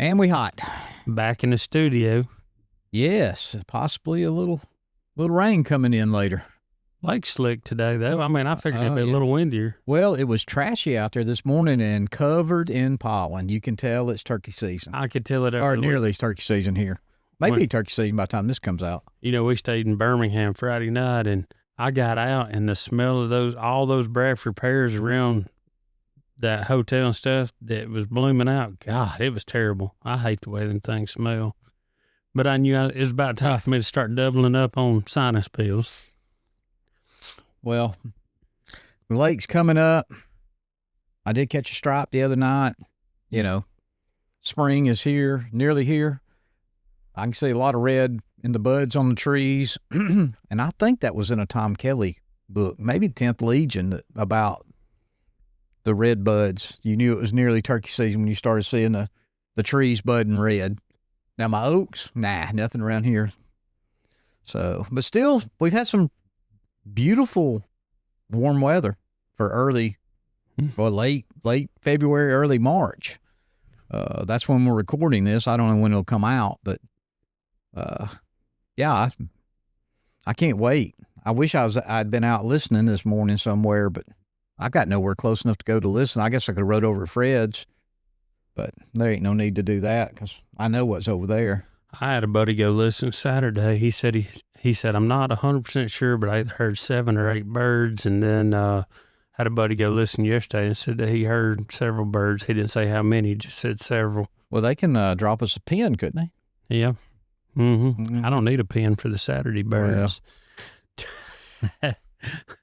And we hot. Back in the studio. Yes, possibly a little rain coming in later. Lake slick today, though. I mean, I figured it'd be a little windier. Well, it was trashy out there this morning and covered in pollen. You can tell it's turkey season. I could tell it. Or nearly turkey season here. Maybe turkey season by the time this comes out. You know, we stayed in Birmingham Friday night, and I got out, and the smell of all those Bradford pears around that hotel and stuff that was blooming out. God, it was terrible. I hate the way them things smell. But I knew it was about time for me to start doubling up on sinus pills. Well, the lake's coming up. I did catch a stripe the other night. You know, spring is here, nearly here. I can see a lot of red in the buds on the trees. And I think that was in a Tom Kelly book, maybe 10th Legion, about the red buds. You knew it was nearly turkey season when you started seeing the trees budding red. Now, my oaks, nothing around here. So, but still, we've had some beautiful warm weather for late February, early March. That's when we're recording this. I don't know when it'll come out, but yeah, I can't wait. I wish I'd been out listening this morning somewhere, but I got nowhere close enough to go to listen. I guess I could have rode over to Fred's, but there ain't no need to do that because I know what's over there. I had a buddy go listen Saturday. He said I'm not 100% sure, but I heard 7 or 8 birds, and then had a buddy go listen yesterday and said that he heard several birds. He didn't say how many, he just said several. Well, they can drop us a pin, couldn't they? Yeah. Mm-hmm. I don't need a pin for the Saturday birds. Well.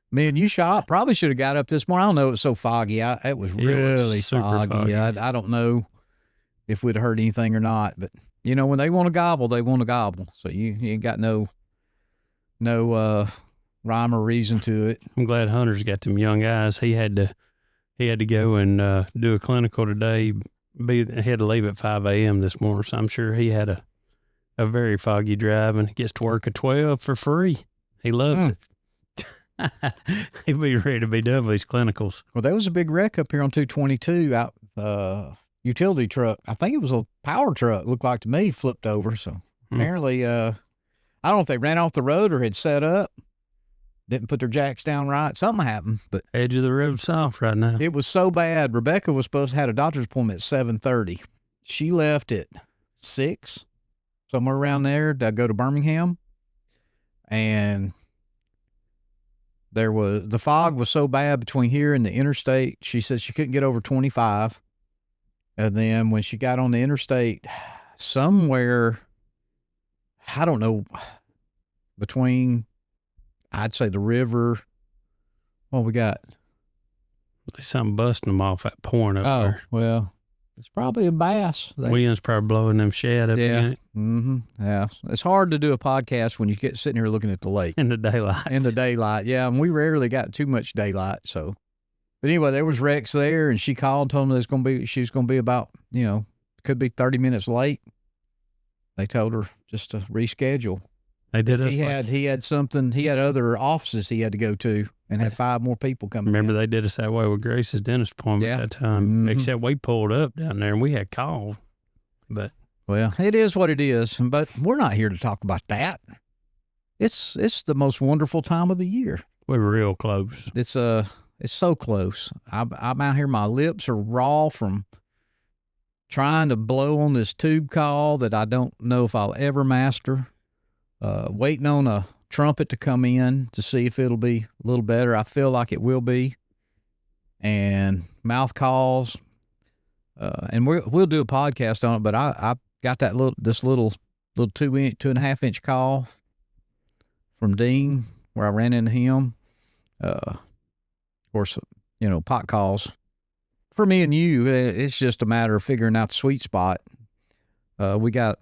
Me and you shot. Probably should have got up this morning. I don't know. It was so foggy. It was really foggy. I don't know if we'd have heard anything or not, but you know, when they want to gobble, they want to gobble. So you ain't got no rhyme or reason to it. I'm glad Hunter's got them young eyes. He had to go and do a clinical today. He had to leave at 5 a.m. this morning, so I'm sure he had a very foggy drive, and he gets to work at 12 for free. He loves it. He'll be ready to be done with these clinicals. Well, there was a big wreck up here on 222 out utility truck. I think it was a power truck, looked like to me, flipped over. So apparently, I don't know if they ran off the road or had set up, didn't put their jacks down right. Something happened, but edge of the road soft right now. It was so bad. Rebecca was supposed to have a doctor's appointment at 7:30. She left at 6, somewhere around there, to go to Birmingham, and the fog was so bad between here and the interstate. She said she couldn't get over 25. And then when she got on the interstate, somewhere, I don't know, between, I'd say the river, what we got? There's something busting them off that point up there. Oh, well, it's probably a bass. Wind's probably blowing them shad up in it. Mm-hmm. Yeah. It's hard to do a podcast when you get sitting here looking at the lake. In the daylight. Yeah. And we rarely got too much daylight. So, but anyway, there was Rex there, and she called, told me she's going to be about, could be 30 minutes late. They told her just to reschedule. They did us. He had other offices he had to go to and had 5 more people coming. Remember, they did us that way with Grace's dentist appointment at that time. Mm-hmm. Except we pulled up down there and we had called. But well, it is what it is. But we're not here to talk about that. It's the most wonderful time of the year. We're real close. It's so close. I'm out here. My lips are raw from trying to blow on this tube call that I don't know if I'll ever master. Waiting on a trumpet to come in to see if it'll be a little better. I feel like it will be. And mouth calls. And we'll do a podcast on it, but I got this little 2.5 inch call from Dean where I ran into him. Of course, pot calls for me and you, it's just a matter of figuring out the sweet spot. We got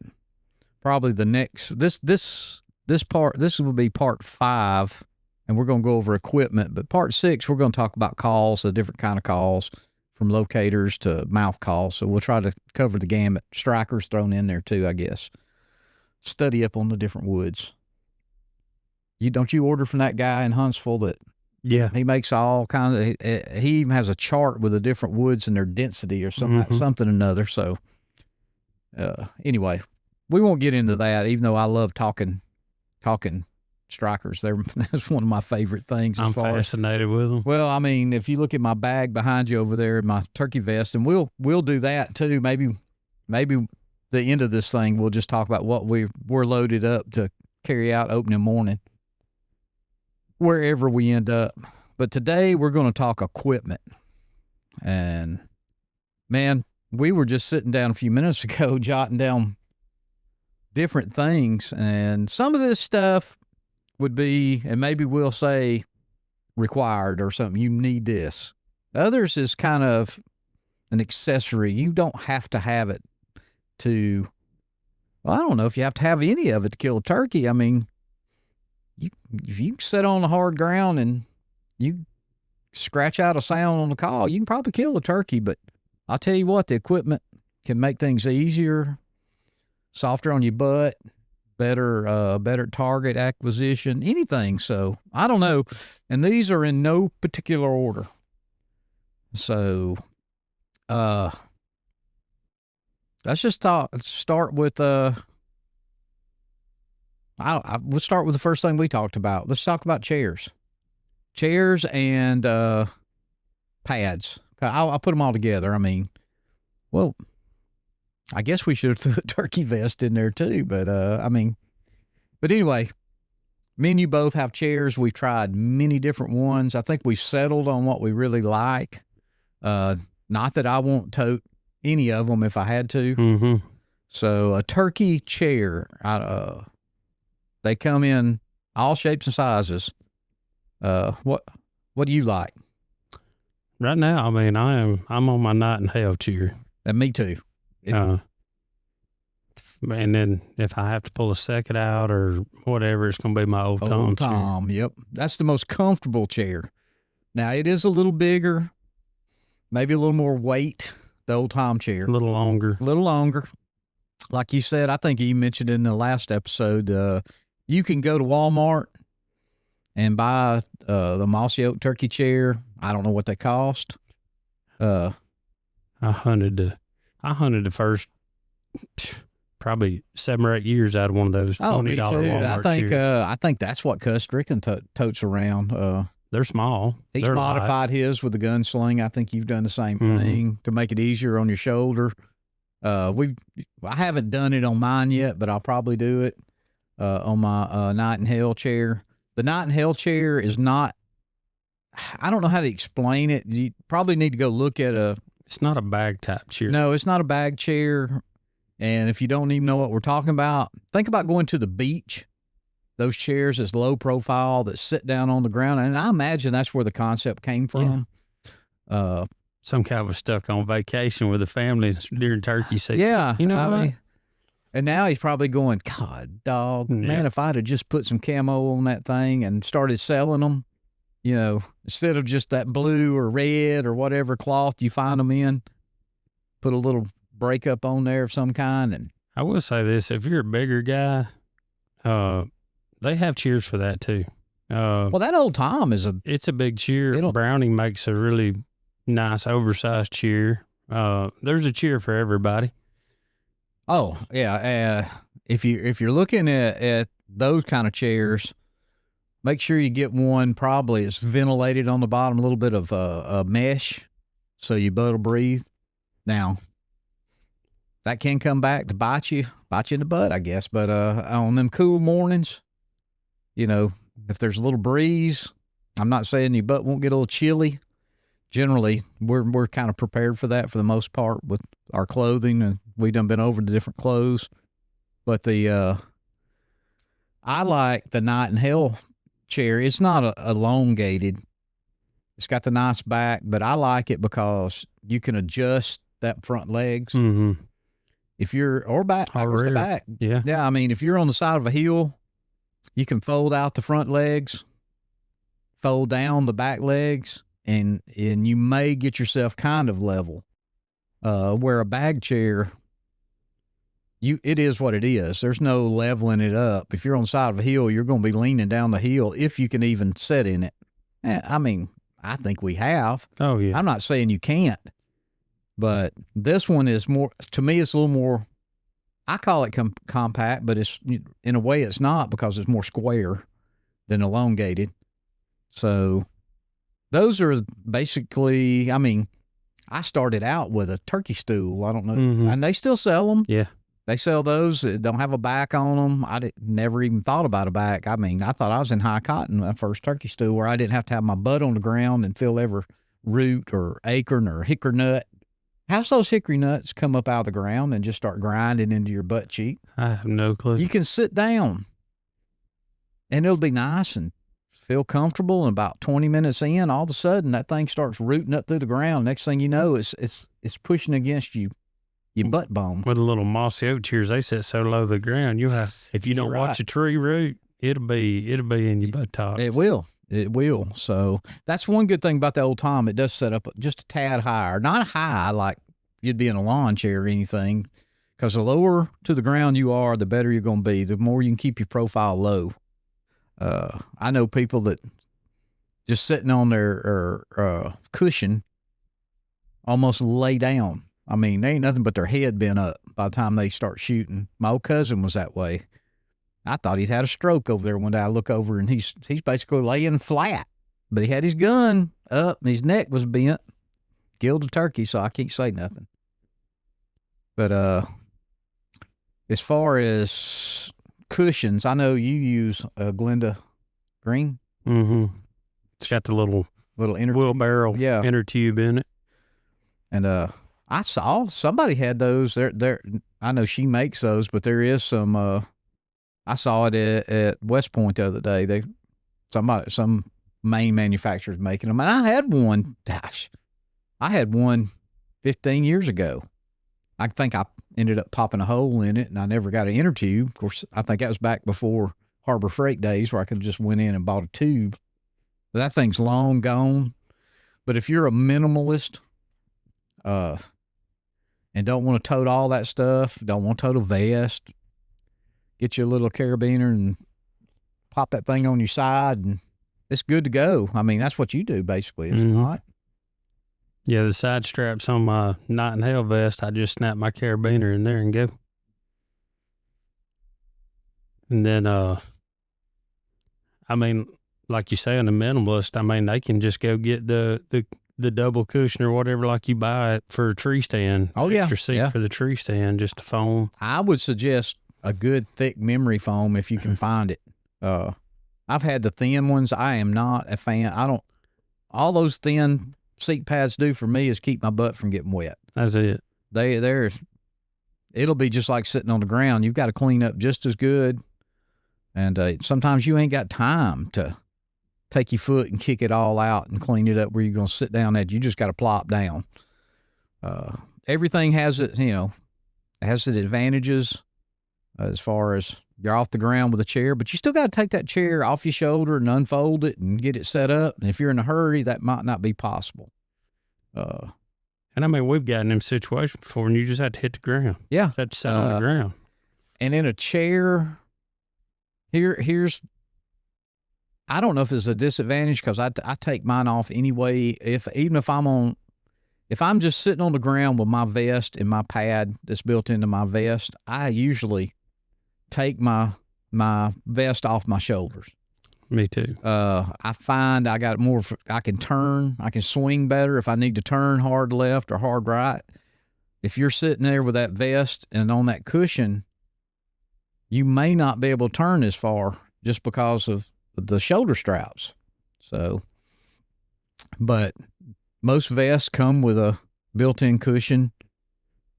probably the next, this will be part 5, and we're going to go over equipment, but part 6, we're going to talk about calls, the different kind of calls, from locators to mouth calls. So we'll try to cover the gamut. Strikers thrown in there too, I guess. Study up on the different woods. Don't you order from that guy in Huntsville that Yeah. He makes all kinds of, he even has a chart with the different woods and their density or something or another. So Anyway, we won't get into that, even though I love talking strikers. That's one of my favorite things. I'm fascinated with them. Well, I mean, if you look at my bag behind you over there, my turkey vest, and we'll do that too. Maybe the end of this thing, we'll just talk about what we're loaded up to carry out opening morning, wherever we end up. But today we're going to talk equipment. And man, we were just sitting down a few minutes ago, jotting down different things, and some of this stuff would be, and maybe we'll say required or something. You need this. Others is kind of an accessory. You don't have to have it to, well, I don't know if you have to have any of it to kill a turkey. I mean, if you sit on the hard ground and you scratch out a sound on the call, you can probably kill a turkey. But I'll tell you what, the equipment can make things easier, softer on your butt, better target acquisition, anything. So I don't know. And these are in no particular order. So, let's just start with, we'll start with the first thing we talked about. Let's talk about chairs and, pads. I'll put them all together. I mean, well, I guess we should have threw a turkey vest in there too, but anyway, me and you both have chairs. We've tried many different ones. I think we settled on what we really like. Not that I won't tote any of them if I had to. Mm-hmm. So a turkey chair, they come in all shapes and sizes. What do you like? Right now, I mean, I'm on my night in hell chair. And me too. And then if I have to pull a second out or whatever, it's going to be my old Tom chair. Yep. That's the most comfortable chair. Now, it is a little bigger, maybe a little more weight, the old Tom chair. A little longer. Like you said, I think you mentioned in the last episode, you can go to Walmart and buy the Mossy Oak turkey chair. I don't know what they cost. I hunted the first probably 7 or 8 years out of one of those $20 Walmart chairs. I think that's what Cuss Strickland totes around. They're small. He's modified his with the gunsling. I think you've done the same thing to make it easier on your shoulder. I haven't done it on mine yet, but I'll probably do it on my Night in Hell chair. The Night in Hell chair is not, I don't know how to explain it. You probably need to go look at it's not a bag type chair. No, it's not a bag chair. And if you don't even know what we're talking about, think about going to the beach. Those chairs that's low profile that sit down on the ground. And I imagine that's where the concept came from. Yeah. Some guy was stuck on vacation with the family during turkey season. Yeah. You know what? And now he's probably going, God, dog, man, if I'd have just put some camo on that thing and started selling them, you know, instead of just that blue or red or whatever cloth you find them in, put a little breakup on there of some kind. And I will say this, if you're a bigger guy, they have chairs for that too. Well, that old Tom it's a big chair. Browning makes a really nice oversized chair. There's a chair for everybody. Oh yeah. If you're looking at those kind of chairs, make sure you get one probably it's ventilated on the bottom, a little bit of a mesh, so your butt will breathe. Now, that can come back to bite you in the butt, I guess. But on them cool mornings, you know, if there's a little breeze, I'm not saying your butt won't get a little chilly. Generally, we're kind of prepared for that for the most part with our clothing, and we've done been over the different clothes. But I like the Night in Hell chair. It's not elongated. It's got the nice back, but I like it because you can adjust that front legs. Mm-hmm. If you're, or back, the back. Yeah. Yeah. I mean, if you're on the side of a hill, you can fold out the front legs, fold down the back legs, and you may get yourself kind of level. Where a bag chair, it is what it is. There's no leveling it up. If you're on the side of a hill, you're going to be leaning down the hill if you can even sit in it. I mean, I think we have. Oh, yeah. I'm not saying you can't, but this one is more, to me, it's a little more I call it compact, but it's in a way it's not because it's more square than elongated. So those are basically, I mean, I started out with a turkey stool. I don't know. And they still sell them. Yeah. They sell those that don't have a back on them. I never even thought about a back. I mean, I thought I was in high cotton, my first turkey stool, where I didn't have to have my butt on the ground and feel every root or acorn or hickory nut. How's those hickory nuts come up out of the ground and just start grinding into your butt cheek? I have no clue. You can sit down and it'll be nice and feel comfortable. And about 20 minutes in, all of a sudden that thing starts rooting up through the ground. Next thing you know, it's pushing against you, your butt bone. With the little mossy oak chairs, they sit so low to the ground. You have, if you don't watch a tree root, it'll be in your buttocks. It will. It will. So that's one good thing about the old Tom. It does set up just a tad higher, not high like you'd be in a lawn chair or anything, because the lower to the ground you are, the better you're going to be. The more you can keep your profile low. I know people that just sitting on their cushion almost lay down. I mean, there ain't nothing but their head bent up by the time they start shooting. My old cousin was that way. I thought he'd had a stroke over there one day. I look over and he's basically laying flat, but he had his gun up and his neck was bent. Killed a turkey, so I can't say nothing. But as far as cushions, I know you use Glenda Green. Mm-hmm. It's got the little inner wheelbarrow inner tube in it. And I saw somebody had those. There. I know she makes those, but there is some. I saw it at West Point the other day. Some main manufacturer's making them, and I had one. Gosh, I had one 15 years ago. I think I ended up popping a hole in it, and I never got an inner tube. Of course, I think that was back before Harbor Freight days, where I could have just went in and bought a tube. But that thing's long gone. But if you're a minimalist, and don't want to tote all that stuff, don't want to tote a vest, get you a little carabiner and pop that thing on your side, and it's good to go. I mean, that's what you do basically, is it not? Yeah, the side straps on my Night in Hell vest, I just snap my carabiner in there and go. And then, I mean, like you say, on the minimalist, I mean, they can just go get the double cushion or whatever, like you buy it for a tree stand. Oh, yeah. Extra seat for the tree stand, just a foam. I would suggest a good thick memory foam if you can find it. I've had the thin ones. I am not a fan. All those thin seat pads do for me is keep my butt from getting wet. That's it. It'll be just like sitting on the ground. You've got to clean up just as good. And sometimes you ain't got time to take your foot and kick it all out and clean it up where you're going to sit down at. You just got to plop down. Everything has it, has its advantages as far as you're off the ground with a chair, but you still got to take that chair off your shoulder and unfold it and get it set up. And if you're in a hurry, that might not be possible. And I mean, we've gotten in situations before and you just have to hit the ground. Yeah. You have to sit on the ground. And in a chair, here's, I don't know if it's a disadvantage because I take mine off anyway. Even if I'm just sitting on the ground with my vest and my pad that's built into my vest, I usually take my vest off my shoulders. Me too. I find I got more, I can swing better if I need to turn hard left or hard right. If you're sitting there with that vest and on that cushion, you may not be able to turn as far just because of the shoulder straps. So, but most vests come with a built-in cushion.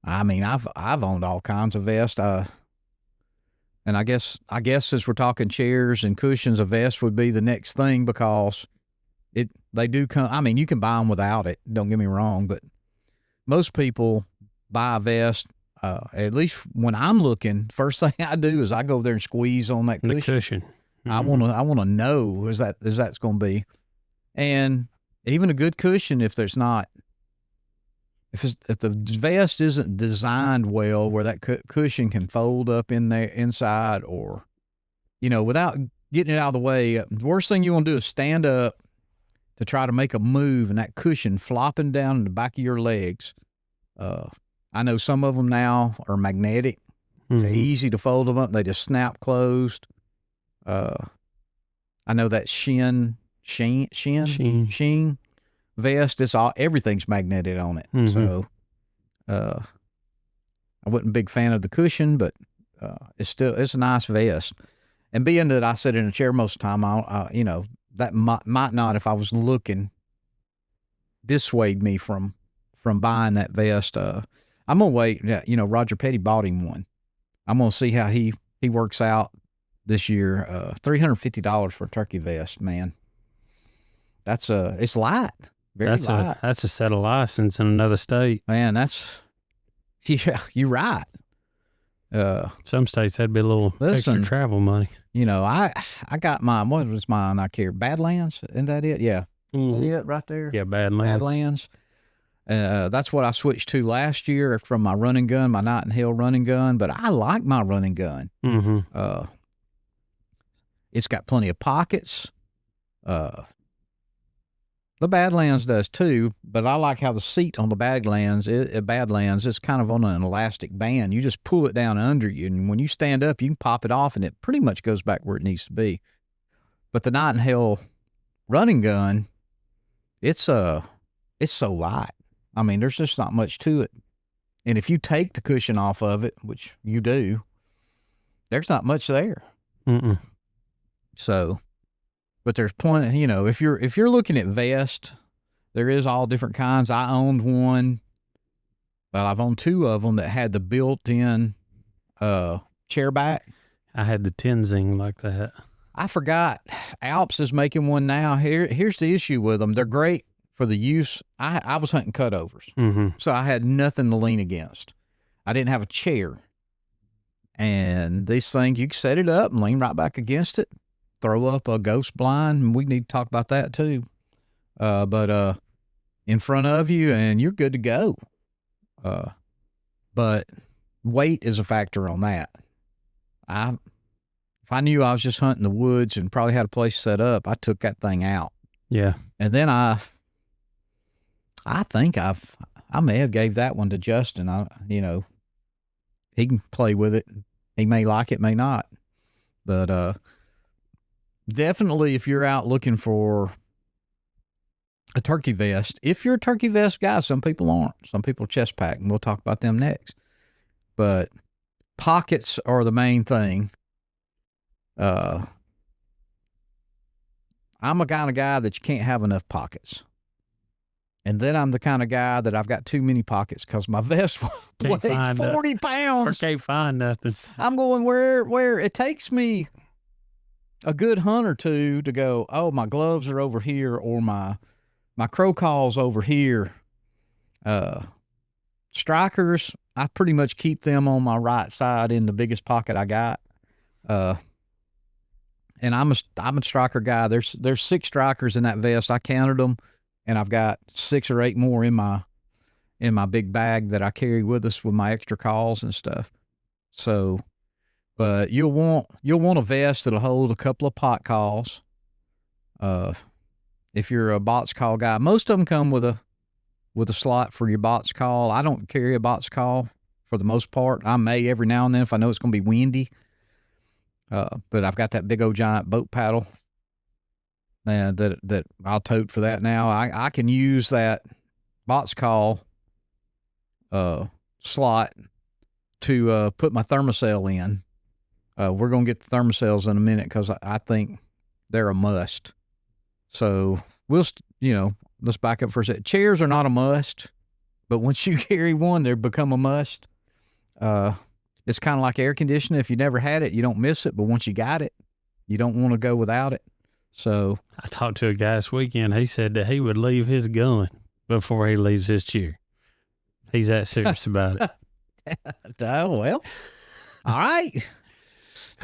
I mean, I've owned all kinds of vests. And I guess since we're talking chairs and cushions, a vest would be the next thing because they do come. I mean, you can buy them without it. Don't get me wrong, but most people buy a vest. At least when I'm looking, first thing I do is I go there and squeeze on that cushion. The cushion. Mm-hmm. I want to know is that's going to be, and even a good cushion if there's not. If the vest isn't designed well where that cushion can fold up in there inside or, without getting it out of the way, the worst thing you want to do is stand up to try to make a move and that cushion flopping down in the back of your legs. I know some of them now are magnetic. It's easy to fold them up. They just snap closed. I know that Sheen vest is everything's magnetic on it. So, I wasn't a big fan of the cushion, but it's a nice vest. And being that I sit in a chair most of the time, that might not, if I was looking, dissuade me from buying that vest. I'm gonna wait. Roger Petty bought him one. I'm gonna see how he works out this year. $350 for a turkey vest, man. It's light. Very light. That's a set of license in another state. Man, yeah, you're right. Some states that'd be a little extra travel money. I got mine. What was mine? I carried Badlands. Isn't that it? Yeah. Mm-hmm. Is that it right there? Yeah, Badlands. That's what I switched to last year from my running gun, my Nightingale running gun. But I like my running gun. Mm-hmm. It's got plenty of pockets. The Badlands does too, but I like how the seat on the Badlands is kind of on an elastic band. You just pull it down under you, and when you stand up, you can pop it off, and it pretty much goes back where it needs to be. But the Nightingale running gun, it's so light. I mean, there's just not much to it. And if you take the cushion off of it, which you do, there's not much there. Mm-mm. So, but there's plenty, if you're looking at vest, there is all different kinds. I owned one. Well, I've owned two of them that had the built-in chair back. I had the Tenzing like that. I forgot. Alps is making one now. Here's the issue with them. They're great for the use. I was hunting cutovers, so I had nothing to lean against. I didn't have a chair. And these things, you can set it up and lean right back against it, throw up a ghost blind, and we need to talk about that too. But in front of you, and you're good to go. But weight is a factor on that. If I knew I was just hunting the woods and probably had a place set up, I took that thing out. Yeah. And then I think I may have gave that one to Justin. He can play with it. He may like it, may not. But definitely if you're out looking for a turkey vest, if you're a turkey vest guy, some people aren't. Some people chest pack, and we'll talk about them next. But pockets are the main thing. I'm a kind of guy that you can't have enough pockets. And then I'm the kind of guy that I've got too many pockets because my vest weighs 40 pounds. I can't find nothing. I'm going where it takes me a good hunt or two to go, oh, my gloves are over here, or my crow call's over here. Strikers, I pretty much keep them on my right side in the biggest pocket I got. And I'm a striker guy. There's 6 strikers in that vest. I counted them, and I've got 6 or 8 more in my big bag that I carry with us with my extra calls and stuff. So, but you'll want a vest that'll hold a couple of pot calls. If you're a box call guy, most of them come with a slot for your box call. I don't carry a box call for the most part. I may every now and then if I know it's going to be windy. But I've got that big old giant boat paddle that I'll tote for that now. I can use that box call slot to put my thermocell in. We're going to get the thermocells in a minute because I think they're a must. So let's back up for a second. Chairs are not a must, but once you carry one, they become a must. It's kind of like air conditioning. If you never had it, you don't miss it. But once you got it, you don't want to go without it. So I talked to a guy this weekend. He said that he would leave his gun before he leaves his chair. He's that serious about it. Oh, well, all right.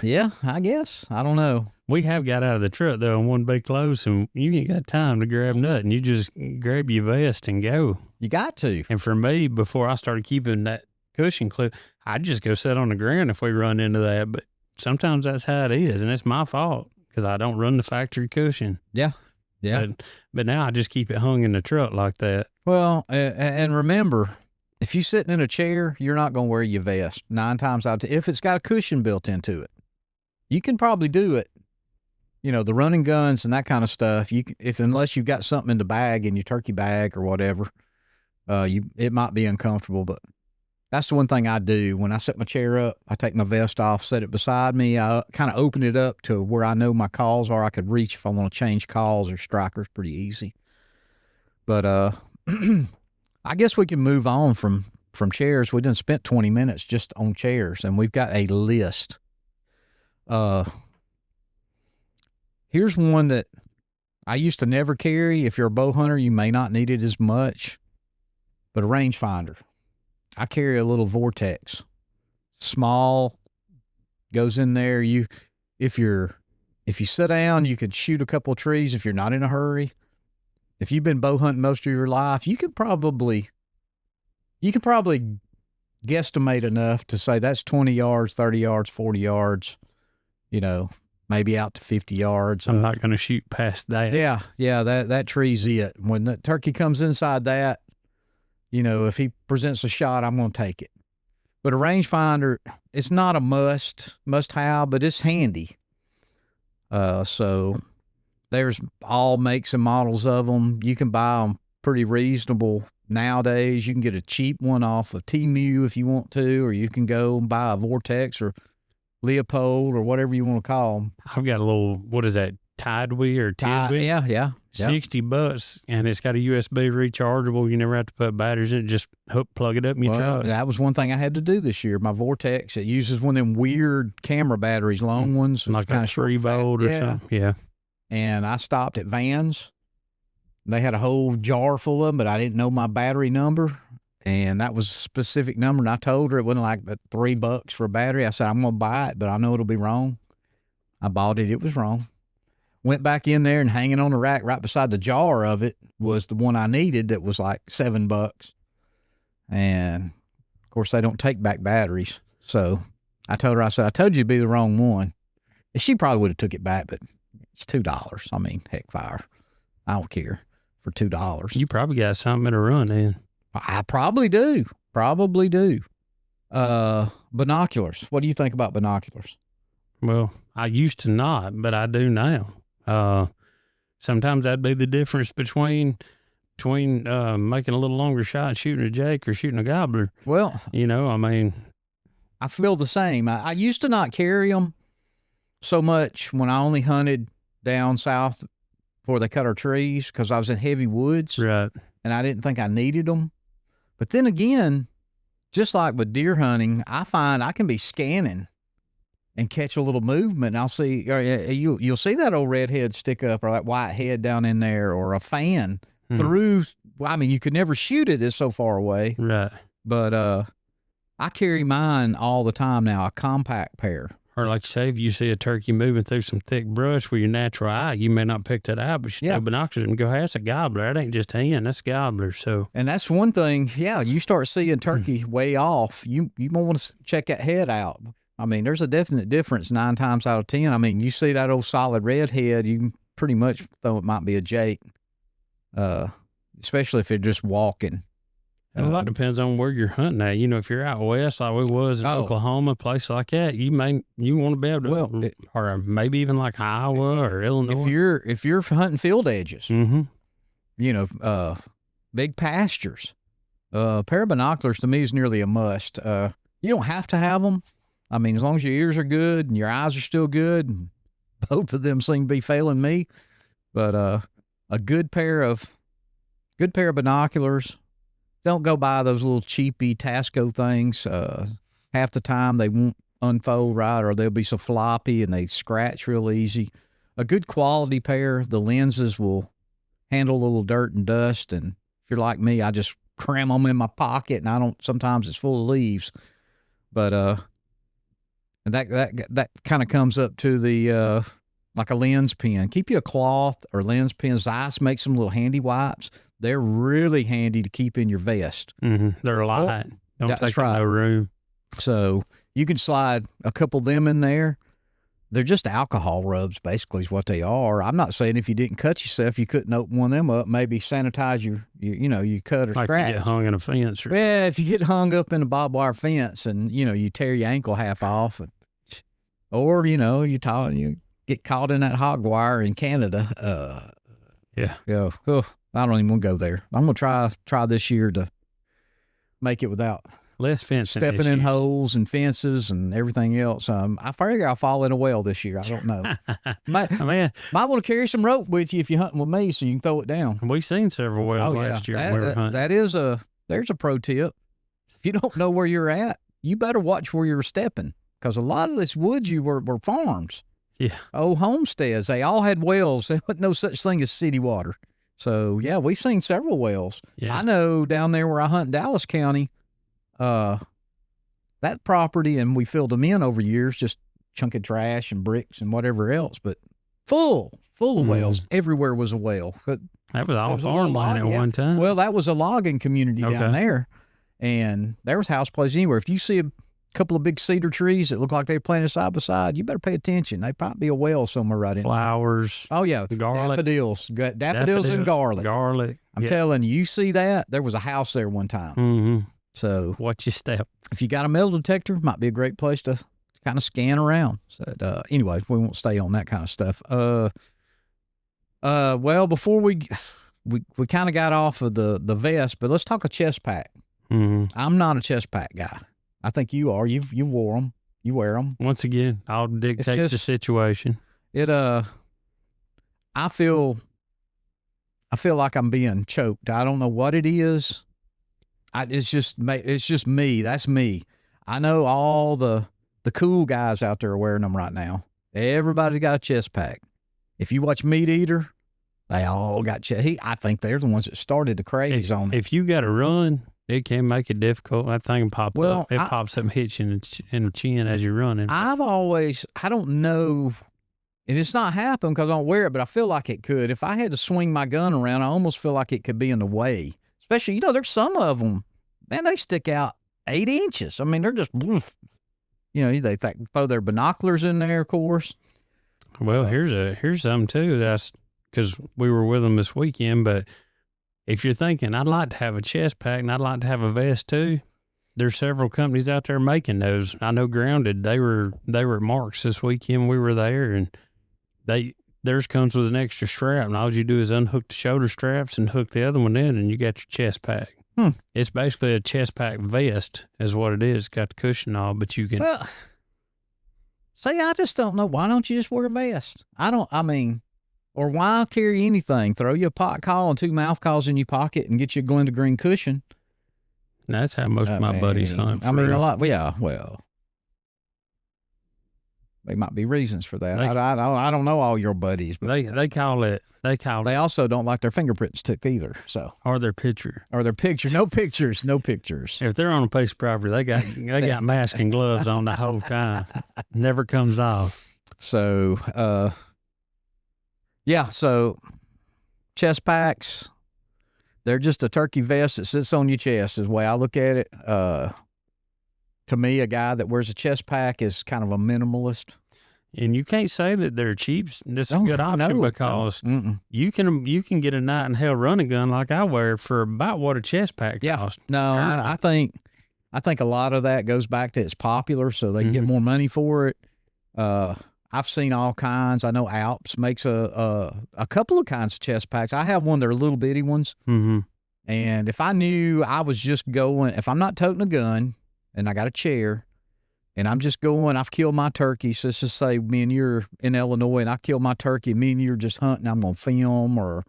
Yeah, I guess. I don't know. We have got out of the truck, though, and one big close, and you ain't got time to grab nothing. You just grab your vest and go. You got to. And for me, before I started keeping that cushion clip, I'd just go sit on the ground if we run into that. But sometimes that's how it is, and it's my fault because I don't run the factory cushion. Yeah. Yeah. But now I just keep it hung in the truck like that. Well, and remember, If you're sitting in a chair, you're not going to wear your vest 9 times out of 10. If it's got a cushion built into it, you can probably do it. You know, the running guns and that kind of stuff. Unless you've got something in the bag, in your turkey bag or whatever, it might be uncomfortable. But that's the one thing I do when I set my chair up. I take my vest off, set it beside me. I kind of open it up to where I know my calls are. I could reach if I want to change calls or strikers pretty easy. But I guess we can move on from chairs. We done spent 20 minutes just on chairs, and we've got a list. Here's one that I used to never carry. If you're a bow hunter, you may not need it as much, but a rangefinder. I carry a little Vortex. Small, goes in there. If you sit down, you could shoot a couple of trees if you're not in a hurry. If you've been bow hunting most of your life, you can probably guesstimate enough to say that's 20 yards, 30 yards, 40 yards, you know, maybe out to 50 yards. I'm not going to shoot past that. Yeah, that tree's it. When the turkey comes inside that, you know, if he presents a shot, I'm going to take it. But a rangefinder, it's not a must-have, but it's handy. So there's all makes and models of them. You can buy them pretty reasonable nowadays. You can get a cheap one off of Temu if you want to, or you can go and buy a Vortex or Leopold or whatever you want to call them. I've got a little, what is that, Tideway or Tidway? Yeah. $60, and it's got a USB rechargeable. You never have to put batteries in it. Just plug it up in your truck. That was one thing I had to do this year. My Vortex, it uses one of them weird camera batteries, long ones. Like kind of 3 volt or something. Yeah. And I stopped at Vans. They had a whole jar full of them, but I didn't know my battery number. And that was a specific number. And I told her it wasn't like $3 for a battery. I said, I'm going to buy it, but I know it'll be wrong. I bought it. It was wrong. Went back in there, and hanging on the rack right beside the jar of it was the one I needed that was like $7. And of course, they don't take back batteries. So I told her, I said, I told you it'd be the wrong one. And she probably would have took it back, but it's $2. I mean, heck fire. I don't care for $2. You probably got something to run in. I probably do. Binoculars. What do you think about binoculars? Well, I used to not, but I do now. Sometimes that'd be the difference between making a little longer shot and shooting a jake or shooting a gobbler. Well, you know, I mean, I feel the same. I used to not carry them so much when I only hunted down south before they cut our trees because I was in heavy woods. Right. And I didn't think I needed them. But then again, just like with deer hunting, I find I can be scanning and catch a little movement. And I'll see, you'll see that old red head stick up or that white head down in there or a fan through. Well, I mean, you could never shoot it. It's so far away. Right. But I carry mine all the time now, a compact pair. Or like you say, if you see a turkey moving through some thick brush with your natural eye, you may not pick that out, but you throw binoculars and go, hey, that's a gobbler. That ain't just a hen, that's a gobbler. So, and that's one thing. Yeah, you start seeing turkey way off. You might want to check that head out. I mean, there's a definite difference 9 times out of 10. I mean, you see that old solid red head, you can pretty much throw it might be a jake, especially if they're just walking. And a lot depends on where you're hunting at. You know, if you're out west like we was in Oklahoma, place like that, you want to be able to, or maybe even like Iowa or Illinois. If you're hunting field edges, you know, big pastures, a pair of binoculars to me is nearly a must. You don't have to have them. I mean, as long as your ears are good and your eyes are still good, and both of them seem to be failing me. But a good pair of binoculars. Don't go buy those little cheapy Tasco things. Half the time they won't unfold right, or they'll be so floppy and they scratch real easy. A good quality pair, the lenses will handle a little dirt and dust. And if you're like me, I just cram them in my pocket, and sometimes it's full of leaves. But and that kind of comes up to the like a lens pen. Keep you a cloth or lens pen. Zeiss makes some little handy wipes. They're really handy to keep in your vest. They're light. Don't take no room. So you can slide a couple of them in there. they're just alcohol rubs, basically, is what they are. I'm not saying if you didn't cut yourself, you couldn't open one of them up, maybe sanitize your cut or Like scratch. you get hung in a fence. Yeah, if you get hung up in a barbed wire fence and, you tear your ankle half off, or, you get caught in that hog wire in Canada. Yeah. I don't even want to go there. I'm going to try this year to make it without less fencing stepping in issues. holes and fences and everything else. I figure I'll fall in a well this year. I don't know. might want to carry some rope with you if you're hunting with me so you can throw it down. We've seen several wells last year when we were hunting. There's a pro tip. If you don't know where you're at, you better watch where you're stepping, because a lot of this woods were farms. Yeah. Old homesteads. They all had wells. There was no such thing as city water. So, yeah, we've seen several wells. Yeah. I know down there where I hunt in Dallas County, that property, and we filled them in over years, just chunking trash and bricks and whatever else, but full of wells. Everywhere was a well. That was all farmland at one time. Well, that was a logging community down there, and there was house places anywhere. If you see a couple of big cedar trees that look like they're planted side by side, you better pay attention. They probably be a well somewhere right in Flowers. Oh, yeah. Garlic. Daffodils and garlic. I'm telling you, see that? There was a house there one time. Mm-hmm. So watch your step. If you got a metal detector, might be a great place to kind of scan around. So, anyway, we won't stay on that kind of stuff. Well, before we kind of got off of the vest, but let's talk a chest pack. Mm-hmm. I'm not a chest pack guy. I think you are. You wore them. You wear them. Once again, all dictates the situation. I feel like I'm being choked. I don't know what it is. It's just me. That's me. I know all the cool guys out there are wearing them right now. Everybody's got a chest pack. If you watch Meat Eater, they all got chest. I think they're the ones that started the craze on it. If you got to run, it can make it difficult. That thing pops up. It pops up and hits you in the chin as you're running. I don't know, and it's not happened because I don't wear it, but I feel like it could. If I had to swing my gun around, I almost feel like it could be in the way. Especially, there's some of them, man, they stick out 8 inches. I mean, they're just, they throw their binoculars in there, of course. Well, here's something too. That's because we were with them this weekend. But if you're thinking, I'd like to have a chest pack and I'd like to have a vest too, there's several companies out there making those. I know Grounded, they were at Mark's this weekend. We were there, and theirs comes with an extra strap, and all you do is unhook the shoulder straps and hook the other one in, and you got your chest pack. It's basically a chest pack vest is what it is. It's got the cushion and all, but you can. Well, see, I just don't know. Why don't you just wear a vest? Or why carry anything? Throw you a pot call and 2 mouth calls in your pocket and get you a Glenda Green cushion. That's how most of my buddies hunt. A lot. Yeah, well, there might be reasons for that. I don't know all your buddies, but they call it. They also don't like their fingerprints took either. So or their picture. No pictures. No pictures. If they're on a piece of property, they got masks and gloves on the whole time. Never comes off. So, yeah. So, chest packs. They're just a turkey vest that sits on your chest is the way I look at it. To me, a guy that wears a chest pack is kind of a minimalist. And you can't say that they're cheap. This is a good option because you can get a night in hell running gun like I wear for about what a chest pack costs. No, I think a lot of that goes back to it's popular, so they can get more money for it. I've seen all kinds. I know Alps makes a couple of kinds of chest packs. I have one. They're little bitty ones. Mm-hmm. And if I knew I was just going, if I'm not toting a gun and I got a chair and I'm just going, I've killed my turkey. So let's just say me and you're in Illinois and I killed my turkey and me and you're just hunting. I'm going to film or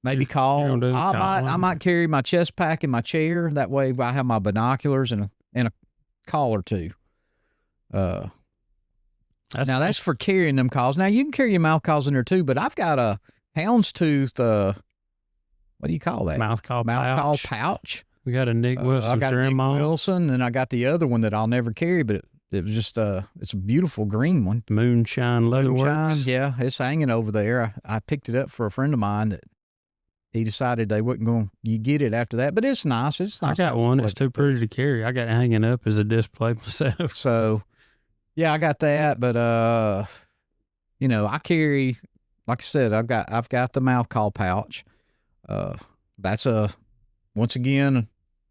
maybe call. I might carry my chest pack in my chair. That way I have my binoculars and a call or two. That's for carrying them calls. Now, you can carry your mouth calls in there, too, but I've got a houndstooth, what do you call that? Mouth call pouch. We got a Nick Wilson. I got a Nick Wilson, and I got the other one that I'll never carry, but it was just it's a beautiful green one. Moonshine Leatherworks. Yeah, it's hanging over there. I picked it up for a friend of mine that he decided they wasn't going to get it after that, but it's nice. It's nice. I got one. It's too pretty to carry. I got it hanging up as a display myself. So... yeah, I got that, but you know, I carry, like I said, I've got the mouth call pouch. That's once again,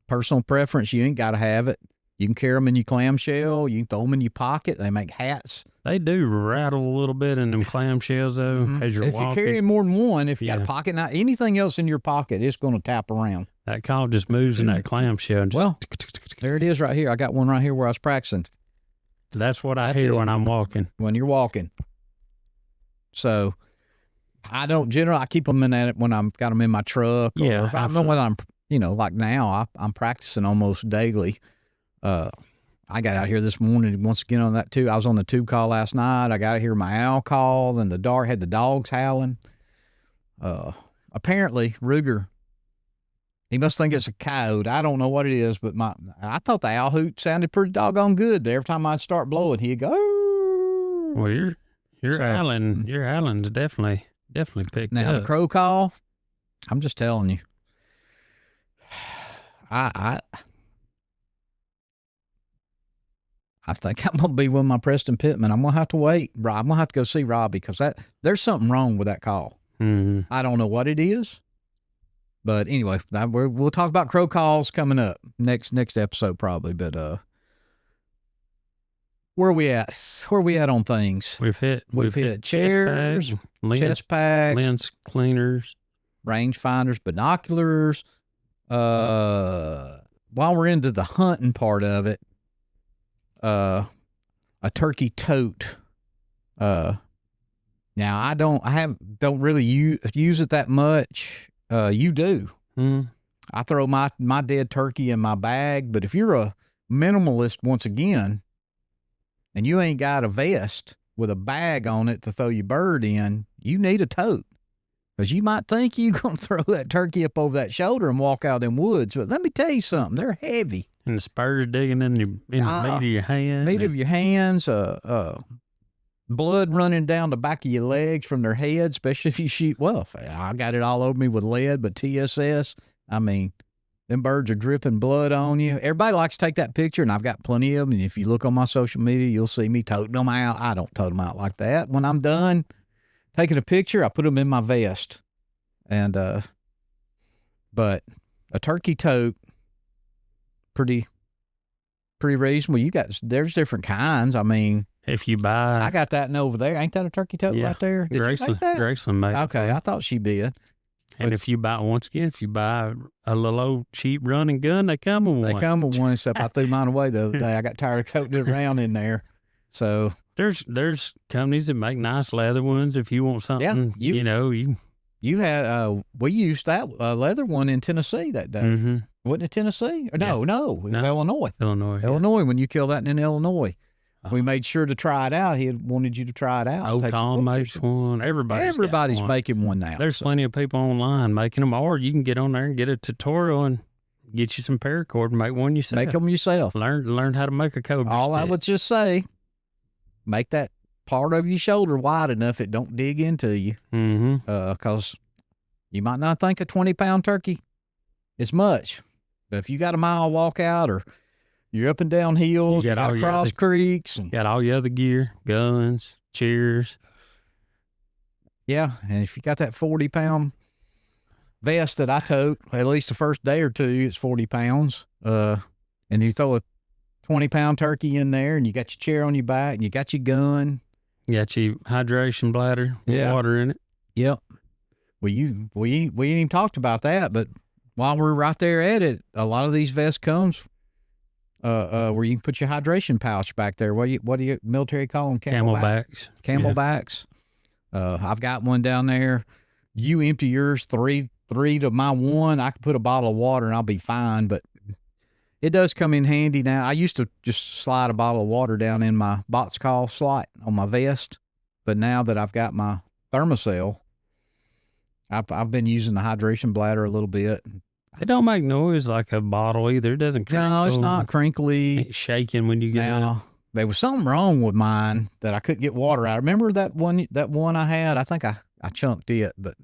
personal preference. You ain't got to have it. You can carry them in your clamshell. You can throw them in your pocket. They make hats. They do rattle a little bit in them clamshells, though, as you're If walking. you're carrying more than one, if you got Yeah. a pocket, now anything else in your pocket, it's going to tap around. That call just moves in that clamshell. And just, Well, there it is right here. I got one right here where I was practicing that's what I that's hear it. when I'm walking. when you're walking. So I don't generally, I keep them in that when I've got them in my truck. Or Yeah, if I know when I'm, you know, like now I'm practicing almost daily. I got out here this morning once again on that too. I was on the tube call last night. I got to hear my owl call and had the dogs howling. Apparently Ruger, he must think it's a coyote. I don't know what it is, but I thought the owl hoot sounded pretty doggone good. Every time I'd start blowing, he'd go. "Arr." Well, your So- Allen's definitely picked Now up. the crow call, I'm just telling you. I think I'm gonna be with my Preston Pittman. I'm gonna have to wait. I'm gonna have to go see Robbie because there's something wrong with that call. Mm-hmm. I don't know what it is, but anyway, we'll talk about crow calls coming up next episode probably. But where are we at? Where are we at on things? We've hit chairs, chest packs, lens cleaners. rangefinders, binoculars. While we're into the hunting part of it, a turkey tote. Now I don't really use it that much. You do. Mm. I throw my dead turkey in my bag, but if you're a minimalist once again, and you ain't got a vest with a bag on it to throw your bird in, you need a tote. Because you might think you're going to throw that turkey up over that shoulder and walk out in woods. But let me tell you something. They're heavy. And the spurs digging in the meat of your hand. Meat of your hands, blood running down the back of your legs from their head, especially if you shoot. Well, I got it all over me with lead, but TSS, I mean, them birds are dripping blood on you. Everybody likes to take that picture, and I've got plenty of them. And if you look on my social media, you'll see me toting them out. I don't tote them out like that. When I'm done taking a picture, I put them in my vest. And, but a turkey tote, pretty reasonable. There's different kinds. I mean, If you buy, I got that in over there. Ain't that a turkey tote Yeah. right there? Did you make that? Graceland made it. Okay, I thought she did. And if you buy a little old cheap running gun, they come with one. They come with one, except I threw mine away the other day. I got tired of toting it around in there. So There's companies that make nice leather ones. If you want something, you had we used that leather one in Tennessee that day. Mm-hmm. Wasn't it Tennessee? Or no, it was Illinois. Illinois. yeah. Illinois, when you killed that in Illinois. We made sure to try it out. He had wanted you to try it out. Old Take some Tom makes pictures. one. Everybody's got one. making one now. There's plenty of people online making them, or you can get on there and get a tutorial and get you some paracord and make one yourself. Make them yourself. Learn how to make a cobra All I stick. would just say, make that part of your shoulder wide enough it don't dig into you. Mm-hmm. Because you might not think a 20-pound turkey is much. But if you got a mile walk out or you're up and down hills, you got to cross creeks. And, got all your other gear, guns, cheers. yeah, and if you got that 40-pound vest that I tote, at least the first day or two, it's 40 pounds. And you throw a 20-pound turkey in there, and you got your chair on your back, and you got your gun. You got your hydration bladder with water in it. Yep. Well, we ain't even talked about that, but while we're right there at it, a lot of these vests comes where you can put your hydration pouch back there. What do you military call them? Camelbacks. Camelbacks. I've got one down there. You empty yours three to my one. I can put a bottle of water and I'll be fine. But it does come in handy now. I used to just slide a bottle of water down in my box call slot on my vest, but now that I've got my Thermacell, I've been using the hydration bladder a little bit. It don't make noise like a bottle either. It doesn't crinkle. No, it's not crinkly. It's shaking when you get out. Now, there was something wrong with mine that I couldn't get water out. Remember that one I had? I think I chunked it, but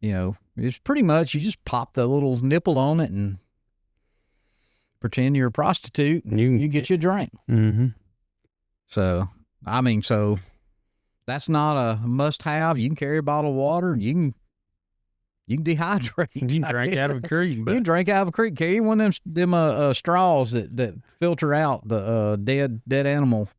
it's pretty much you just pop the little nipple on it and pretend you're a prostitute and you get your drink. Mm-hmm. So, that's not a must-have. You can carry a bottle of water. You can dehydrate. You can drink out of a creek, You but can drink out of a creek. Carry one of them straws that filter out the dead animal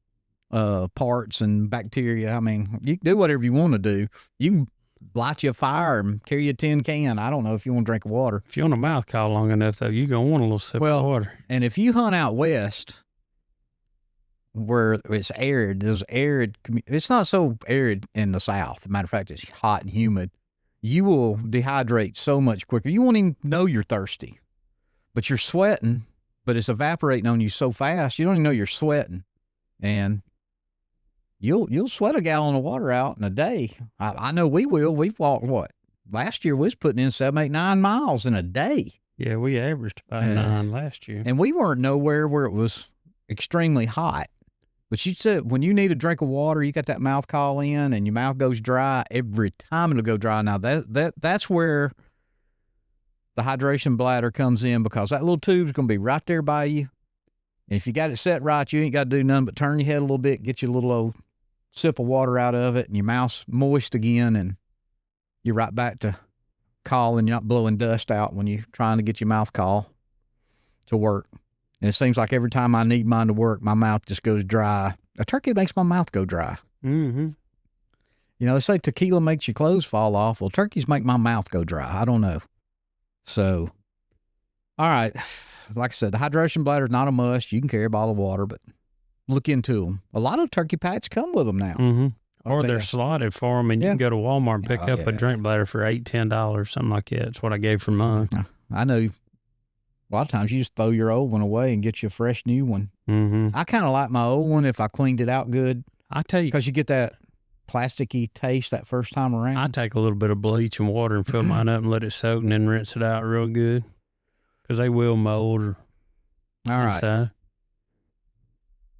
parts and bacteria. I mean, you can do whatever you want to do. You can light you a fire and carry a tin can. I don't know if you want to drink water. if you're on a mouth call long enough, though, you're going to want a little sip of water. And if you hunt out west where it's arid, it's not so arid in the south. Matter of fact, it's hot and humid. You will dehydrate so much quicker. You won't even know you're thirsty, but you're sweating, but it's evaporating on you so fast, you don't even know you're sweating. And you'll sweat a gallon of water out in a day. I know we will. We've walked last year we was putting in 7, 8, 9 miles in a day. Yeah, we averaged about 9 last year. And we weren't nowhere where it was extremely hot. But you said when you need a drink of water, you got that mouth call in and your mouth goes dry every time it'll go dry. Now that's where the hydration bladder comes in, because that little tube's going to be right there by you. And if you got it set right, you ain't got to do nothing but turn your head a little bit, get your little old sip of water out of it, and your mouth's moist again, and you're right back to calling. You're not blowing dust out when you're trying to get your mouth call to work. And it seems like every time I need mine to work, my mouth just goes dry. A turkey makes my mouth go dry. Mm-hmm. You know, they say tequila makes your clothes fall off. Well, turkeys make my mouth go dry. I don't know. So, all right. Like I said, the hydration bladder is not a must. You can carry a bottle of water, but look into them. A lot of turkey packs come with them now. Mm-hmm. Or they're slotted for them, and you can go to Walmart and pick up a drink bladder for $8, $10, something like that. That's what I gave for mine. I know. A lot of times you just throw your old one away and get you a fresh new one. Mm-hmm. I kind of like my old one if I cleaned it out good. I tell you, because you get that plasticky taste that first time around. I take a little bit of bleach and water and fill mine up and let it soak, and then rinse it out real good, because they will mold. Or all right. inside.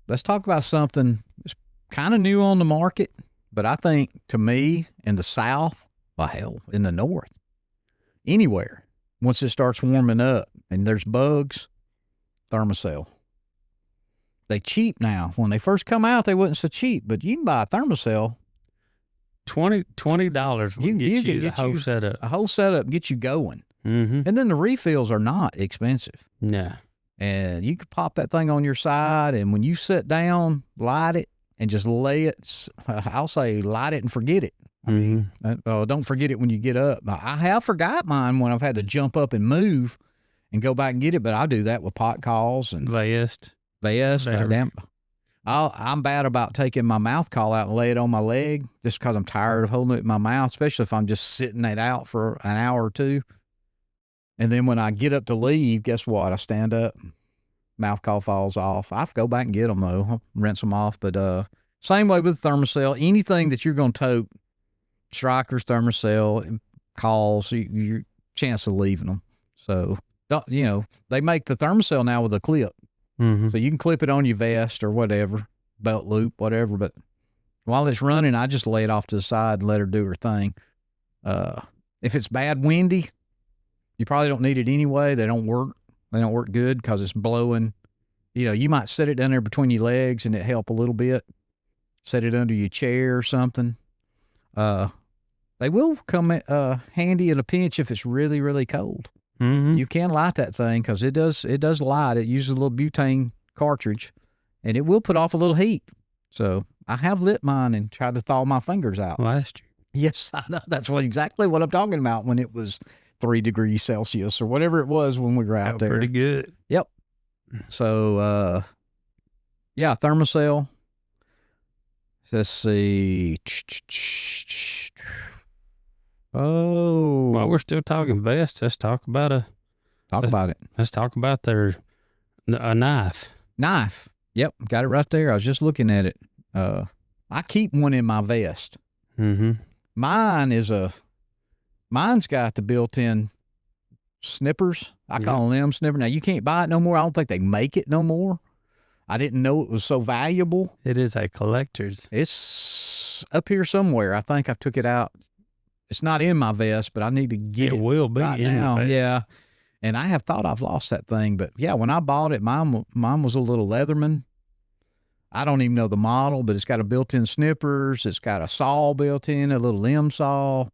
Let's talk about something that's kind of new on the market, but I think to me in the South, well, hell, in the North, anywhere, once it starts warming up and there's bugs, Thermacell. They cheap now. When they first come out, they wasn't so cheap, but you can buy a Thermacell. $20 will get you the whole setup. A whole setup, get you going. Mm-hmm. And then the refills are not expensive. Nah. And you could pop that thing on your side, and when you sit down, light it and just lay it. I'll say light it and forget it. I mean, don't forget it when you get up. I have forgot mine when I've had to jump up and move and go back and get it, but I do that with pot calls and vest. I'm bad about taking my mouth call out and lay it on my leg just because I'm tired of holding it in my mouth, especially if I'm just sitting it out for an hour or two. And then when I get up to leave, guess what? I stand up, mouth call falls off. I go back and get them, though. I'll rinse them off. But same way with Thermacell. Anything that you're going to tote, strikers, Thermacell, calls, your chance of leaving them. So, they make the Thermacell now with a clip. Mm-hmm. So you can clip it on your vest or whatever, belt loop, whatever. But while it's running, I just lay it off to the side and let her do her thing. If it's bad windy, you probably don't need it anyway. They don't work. They don't work good because it's blowing. You might set it down there between your legs and it help a little bit. Set it under your chair or something. They will come handy in a pinch if it's really, really cold. Mm-hmm. You can light that thing because it does light. It uses a little butane cartridge, and it will put off a little heat. So I have lit mine and tried to thaw my fingers out. Last year. Yes, I know. That's exactly what I'm talking about when it was 3 degrees Celsius or whatever it was when we were out there. Pretty good. Yep. So, Thermacell. Let's see. Oh. While we're still talking vests, let's talk about it. Let's talk about a knife. Knife. Yep. Got it right there. I was just looking at it. I keep one in my vest. Mm-hmm. Mine's got the built-in snippers. I call them snipper. Now, you can't buy it no more. I don't think they make it no more. I didn't know it was so valuable. It is a collector's. It's up here somewhere. I think I took it out. It's not in my vest, but I need to get it. It will be right in now. the vest. Yeah. And I have thought I've lost that thing. But, yeah, when I bought it, mine was a little Leatherman. I don't even know the model, but it's got a built-in snippers. It's got a saw built in, a little limb saw,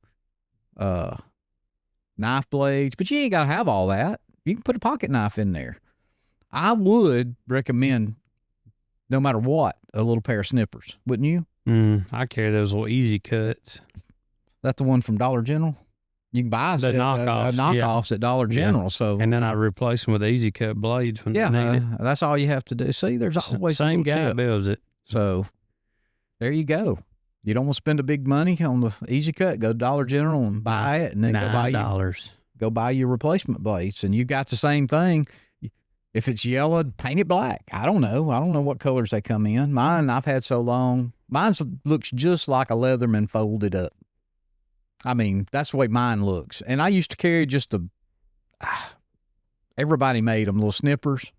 knife blades. But you ain't got to have all that. You can put a pocket knife in there. I would recommend, no matter what, a little pair of snippers, wouldn't you? I carry those little easy cuts. That's the one from Dollar General. You can buy The knockoffs, knockoffs at Dollar General. So And then I replace them with easy cut blades when they need it. that's all you have to do. See, there's always a Same little guy tip. builds it. So there you go. You don't want to spend a big money on the easy cut. Go to Dollar General and buy it, and then $9. go buy your replacement blades, and you got the same thing. If it's yellow, paint it black. I don't know what colors they come in. Mine, I've had so long. Mine looks just like a Leatherman folded up. I mean, that's the way mine looks. And I used to carry just everybody made them, little snippers.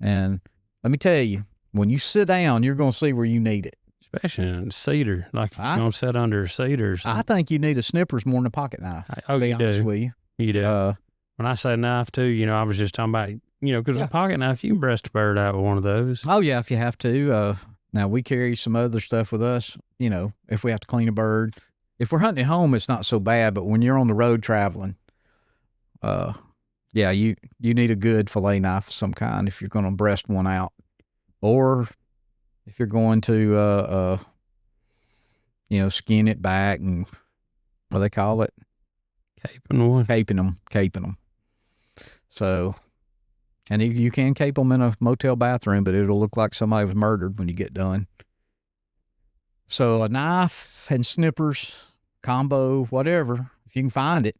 And let me tell you, when you sit down, you're going to see where you need it. Especially in cedar, like if you're going to sit under a cedar or something. I think you need a snippers more than a pocket knife. Oh, to be you honest do. with you. You do. When I say knife too, I was just talking about, because a pocket knife, you can breast a bird out with one of those. Oh, yeah, if you have to. Now, we carry some other stuff with us, if we have to clean a bird. If we're hunting at home, it's not so bad, but when you're on the road traveling, you need a good fillet knife of some kind if you're going to breast one out. Or if you're going to, skin it back and what do they call it? Caping them. So, and you can cape them in a motel bathroom, but it'll look like somebody was murdered when you get done. So a knife and snippers combo, whatever, if you can find it.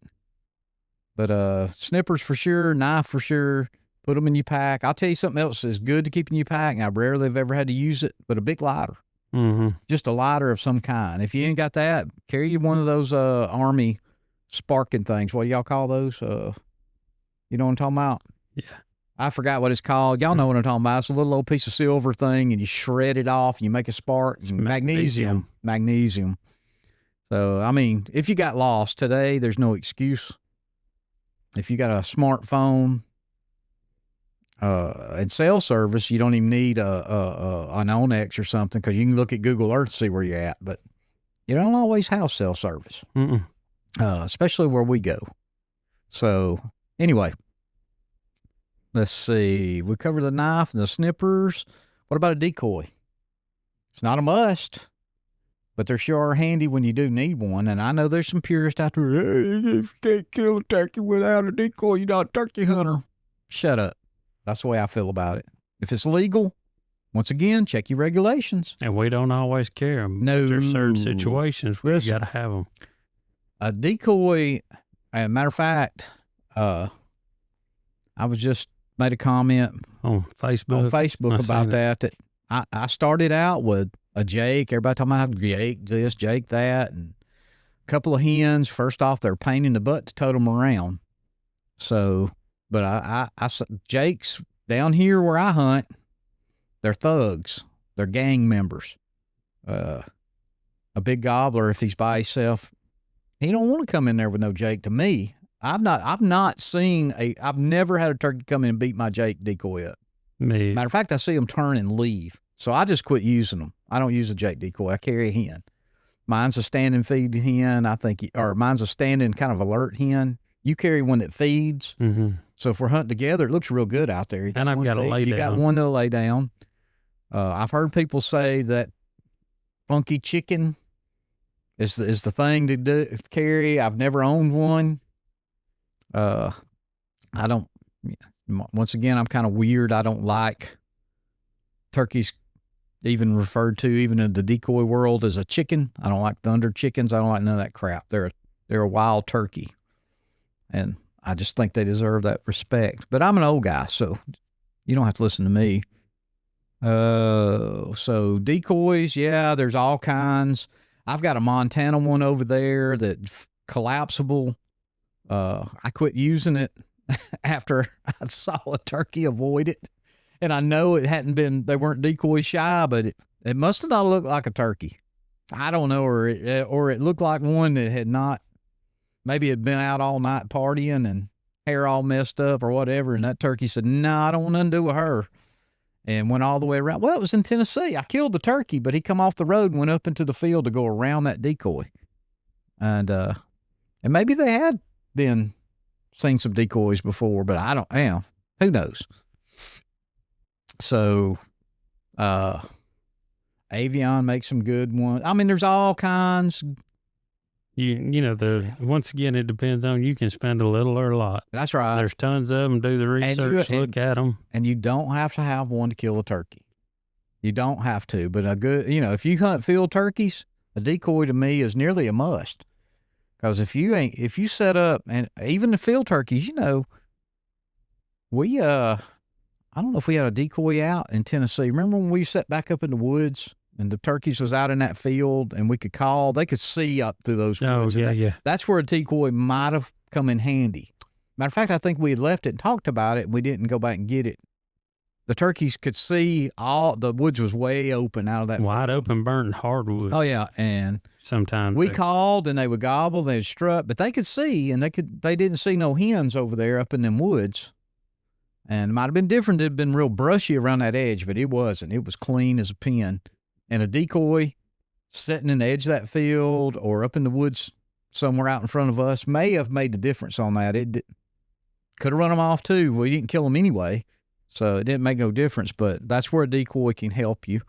But snippers for sure, knife for sure. Put them in your pack. I'll tell you something else that's good to keep in your pack, and I rarely have ever had to use it, but a big lighter. Mm-hmm. Just a lighter of some kind. If you ain't got that, carry one of those Army sparking things. What do y'all call those? You know what I'm talking about? Yeah. I forgot what it's called. Y'all know what I'm talking about. It's a little old piece of silver thing, and you shred it off, and you make a spark. It's Magnesium. So, I mean, if you got lost today, there's no excuse. If you got a smartphone and cell service, you don't even need an Onex or something, because you can look at Google Earth to see where you're at. But you don't always have cell service, especially where we go. So, anyway. Let's see. We covered the knife and the snippers. What about a decoy? It's not a must, but they're sure handy when you do need one. And I know there's some purists out there. Hey, if you can't kill a turkey without a decoy, you're not a turkey hunter. Shut up. That's the way I feel about it. If it's legal, once again, check your regulations. And we don't always carry them. No. There's certain situations where you got to have them. A decoy, as a matter of fact, I was just made a comment on Facebook about that I started out with a Jake. Everybody talking about Jake this, Jake that, and a couple of hens. First off, they're a pain in the butt to tote them around. So, but I Jakes down here where I hunt, they're thugs. They're gang members. A big gobbler, if he's by himself, he don't want to come in there with no Jake. To me, I've never had a turkey come in and beat my Jake decoy up. Matter of fact, I see them turn and leave. So I just quit using them. I don't use a Jake decoy. I carry a hen. Mine's a standing feed hen, or mine's a standing kind of alert hen. You carry one that feeds. Mm-hmm. So if we're hunting together, it looks real good out there. And I've got to lay down. You got one to lay down. I've heard people say that funky chicken is the thing to carry. I've never owned one. Once again, I'm kind of weird. I don't like turkeys even referred to, even in the decoy world, as a chicken. I don't like thunder chickens. I don't like none of that crap. They're a wild turkey. And I just think they deserve that respect. But I'm an old guy, so you don't have to listen to me. So decoys, yeah, there's all kinds. I've got a Montana one over there that's collapsible. I quit using it after I saw a turkey avoid it. And I know they weren't decoy shy, but it must have not looked like a turkey. I don't know, or it looked like one that had not, maybe had been out all night partying and hair all messed up or whatever. And that turkey said, no, I don't want nothing to do with her. and went all the way around. Well, it was in Tennessee. I killed the turkey, but he come off the road and went up into the field to go around that decoy. And maybe they had been seen some decoys before, but I don't, who knows? So, Avion makes some good ones. I mean, there's all kinds. Once again, it depends on, you can spend a little or a lot. That's right. There's tons of them. Do the research, look at them. And you don't have to have one to kill a turkey. You don't have to, but a good, if you hunt field turkeys, a decoy to me is nearly a must. Because if you set up, and even the field turkeys, we, I don't know if we had a decoy out in Tennessee. Remember when we set back up in the woods and the turkeys was out in that field and we could call, they could see up through those woods. Oh, yeah. That's where a decoy might have come in handy. Matter of fact, I think we had left it and talked about it and we didn't go back and get it. The turkeys could see the woods was way open out of that wide open, burnt hardwood. Oh yeah, and sometimes we called and they would gobble, they'd strut, but they could see, and they didn't see no hens over there up in them woods. And it might have been different. It'd been real brushy around that edge, but it wasn't. It was clean as a pin. And a decoy sitting in the edge of that field or up in the woods somewhere out in front of us may have made the difference on that. It could have run them off too. We didn't kill them anyway, so it didn't make no difference. But that's where a decoy can help you.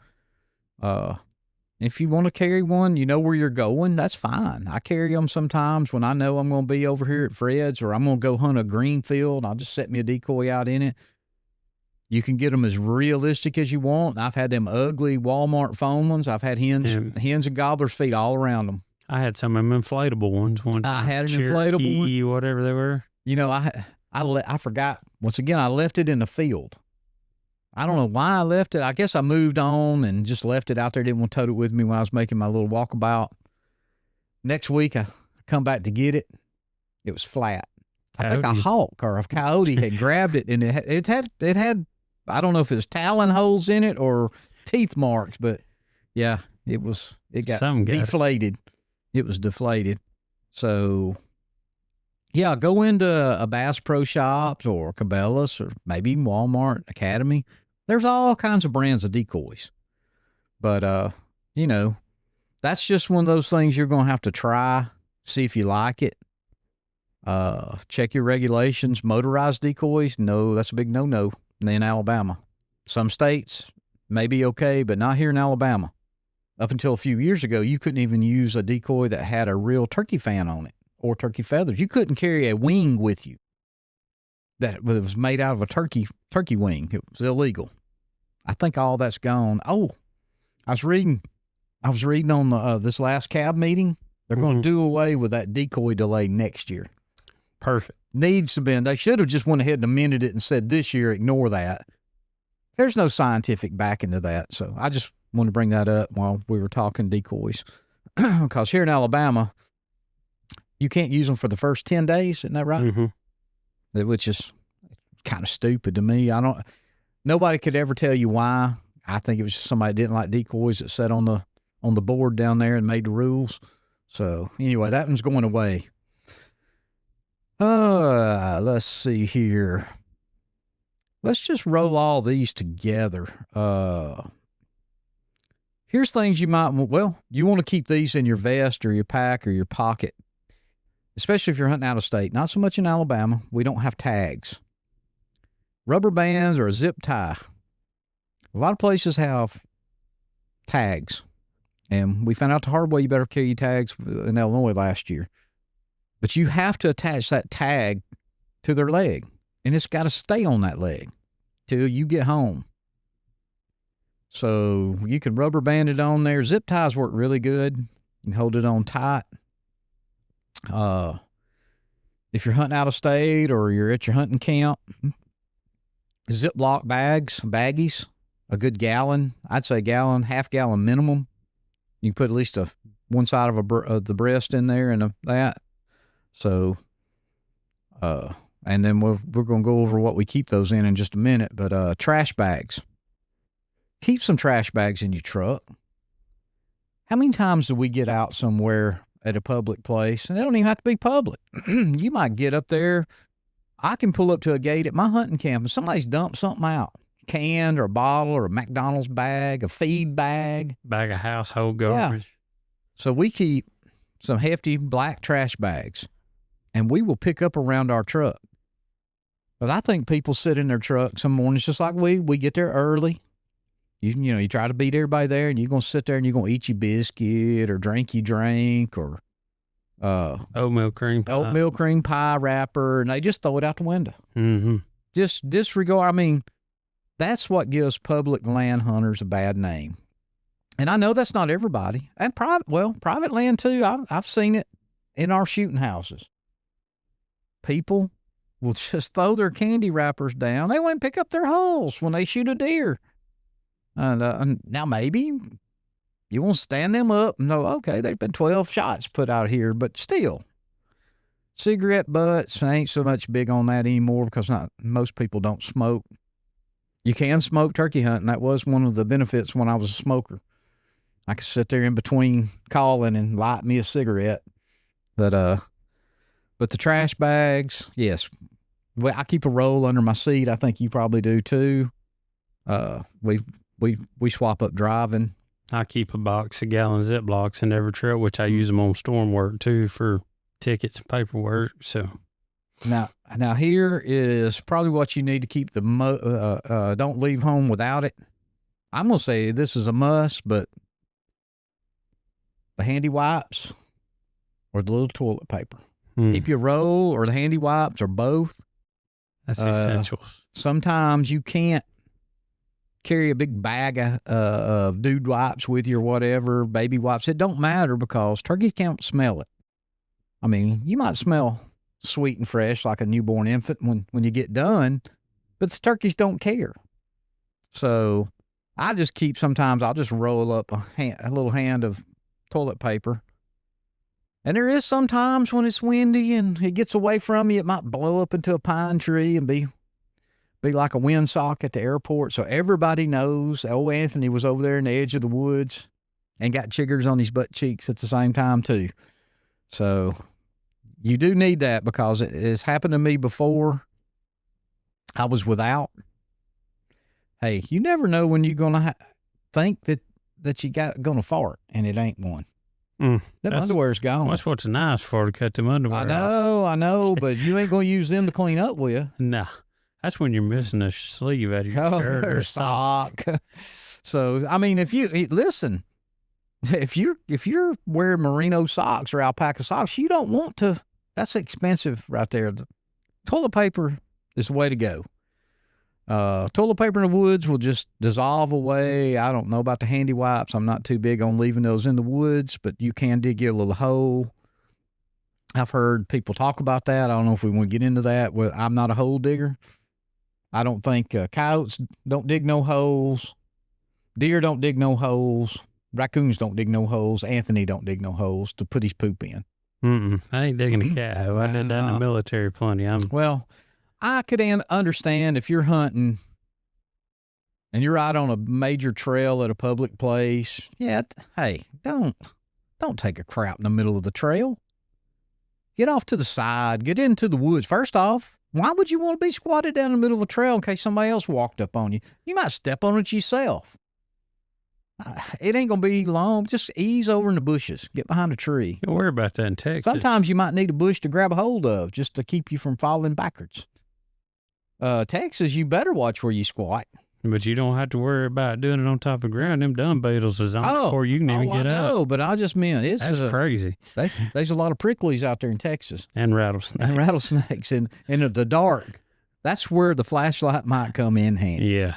If you want to carry one, you know where you're going, that's fine. I carry them sometimes when I know I'm going to be over here at Fred's or I'm going to go hunt a green field. I'll just set me a decoy out in it. You can get them as realistic as you want. I've had them ugly Walmart foam ones. I've had hens and gobbler's feet all around them. I had some of them inflatable ones. I had an inflatable one. Whatever they were. I forgot. Once again, I left it in the field. I don't know why I left it. I guess I moved on and just left it out there. Didn't want to tote it with me when I was making my little walkabout. Next week, I come back to get it. It was flat. I think a hawk or a coyote had grabbed it, and it had. I don't know if it was talon holes in it or teeth marks, but yeah, it got deflated. It was deflated. So yeah, go into a Bass Pro Shops or Cabela's or maybe Walmart Academy. There's all kinds of brands of decoys. But, that's just one of those things you're going to have to try, see if you like it. Check your regulations. Motorized decoys, no, that's a big no-no in Alabama. Some states may be okay, but not here in Alabama. Up until a few years ago, you couldn't even use a decoy that had a real turkey fan on it or turkey feathers. You couldn't carry a wing with you that was made out of a turkey wing. It was illegal. I think all that's gone. Oh, I was reading on this last cab meeting. They're going to do away with that decoy delay next year. Perfect. Needs to be. They should have just went ahead and amended it and said this year, ignore that. There's no scientific backing to that. So I just want to bring that up while we were talking decoys. Because here in Alabama, you can't use them for the first 10 days. Isn't that right? Mm-hmm. Which is kind of stupid to me. Nobody could ever tell you why. I think it was just somebody didn't like decoys that sat on the board down there and made the rules. So anyway, that one's going away. Let's see here. Let's just roll all these together. Here's things you might want. You want to keep these in your vest or your pack or your pocket, especially if you're hunting out of state. Not so much in Alabama. We don't have tags. Rubber bands or a zip tie. A lot of places have tags. And we found out the hard way you better carry your tags in Illinois last year. But you have to attach that tag to their leg. And it's got to stay on that leg till you get home. So you can rubber band it on there. Zip ties work really good. You can hold it on tight. If you're hunting out of state or you're at your hunting camp, Ziploc baggies, a good gallon. I'd say gallon, half gallon minimum. You can put at least one side of the breast in there and that. So, and then we're going to go over what we keep those in just a minute. But trash bags. Keep some trash bags in your truck. How many times do we get out somewhere at a public place? And they don't even have to be public. You might get up there. I can pull up to a gate at my hunting camp and somebody's dumped something out. canned or a bottle or a McDonald's bag, a feed bag. Bag of household garbage. So we keep some hefty black trash bags, and we will pick up around our truck. But I think people sit in their truck some mornings just like we get there early. You try to beat everybody there, and you're going to sit there and you're going to eat your biscuit or drink your drink or oatmeal cream pie wrapper, and they just throw it out the window. Mm-hmm. Just disregard. I mean, that's what gives public land hunters a bad name. And I know that's not everybody. And private land too. I've seen it in our shooting houses. People will just throw their candy wrappers down. They won't pick up their holes when they shoot a deer. And now maybe you won't stand them up and know, okay, there's been 12 shots put out here, but still. Cigarette butts, I ain't so much big on that anymore because most people don't smoke. You can smoke turkey hunting. That was one of the benefits when I was a smoker. I could sit there in between calling and light me a cigarette. But the trash bags, yes. Well, I keep a roll under my seat. I think you probably do too. We swap up driving. I keep a box of gallon Ziplocs in every truck, which I use them on storm work too for tickets and paperwork. So now here is probably what you need to keep don't leave home without it. I'm gonna say this is a must, but the handy wipes or the little toilet paper. Keep your roll or the handy wipes or both. That's essentials. Sometimes you can't carry a big bag of dude wipes with you or whatever, baby wipes. It don't matter because turkeys can't smell it. I mean, you might smell sweet and fresh like a newborn infant when you get done, but the turkeys don't care. So sometimes I'll just roll up a little hand of toilet paper. And there is sometimes when it's windy and it gets away from you, it might blow up into a pine tree and be like a windsock at the airport. So everybody knows old Anthony was over there in the edge of the woods and got chiggers on his butt cheeks at the same time too. So you do need that because it has happened to me before. I was without. Hey, you never know when you're going to think that you got going to fart and it ain't one. That underwear's gone. That's what's nice for to cut them underwear I know, but you ain't going to use them to clean up, will you? Nah. That's when you're missing a sleeve out of your shirt or sock. So, I mean, if you're wearing merino socks or alpaca socks, you don't want to. That's expensive right there. The toilet paper is the way to go. Toilet paper in the woods will just dissolve away. I don't know about the handy wipes. I'm not too big on leaving those in the woods, but you can dig you a little hole. I've heard people talk about that. I don't know if we want to get into that. Well, I'm not a hole digger. I don't think coyotes don't dig no holes. Deer don't dig no holes. Raccoons don't dig no holes. Anthony don't dig no holes to put his poop in. I ain't digging a cat hole. I did that in the military plenty. Well, I could understand if you're hunting and you're out on a major trail at a public place. Yeah, hey, don't take a crap in the middle of the trail. Get off to the side. Get into the woods. First off, why would you want to be squatted down in the middle of a trail in case somebody else walked up on you? You might step on it yourself. It ain't going to be long. Just ease over in the bushes. Get behind a tree. Don't worry about that in Texas. Sometimes you might need a bush to grab a hold of just to keep you from falling backwards. Texas, you better watch where you squat. But you don't have to worry about doing it on top of the ground. Them dung beetles is on before you can even get up. No, but I just meant that's crazy. There's a lot of pricklies out there in Texas. And rattlesnakes. And rattlesnakes in the dark. That's where the flashlight might come in handy. Yeah.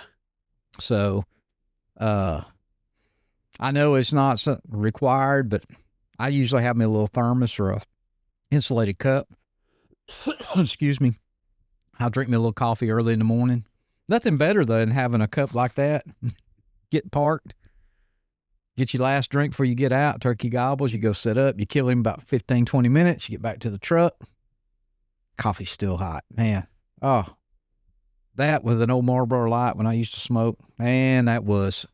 So, I know it's not required, but I usually have me a little thermos or a insulated cup. Excuse me. I'll drink me a little coffee early in the morning. Nothing better than having a cup like that. Get parked. Get your last drink before you get out. Turkey gobbles. You go set up. You kill him about 15, 20 minutes. You get back to the truck. Coffee's still hot. Man. Oh, that with an old Marlboro Light when I used to smoke. Man, that was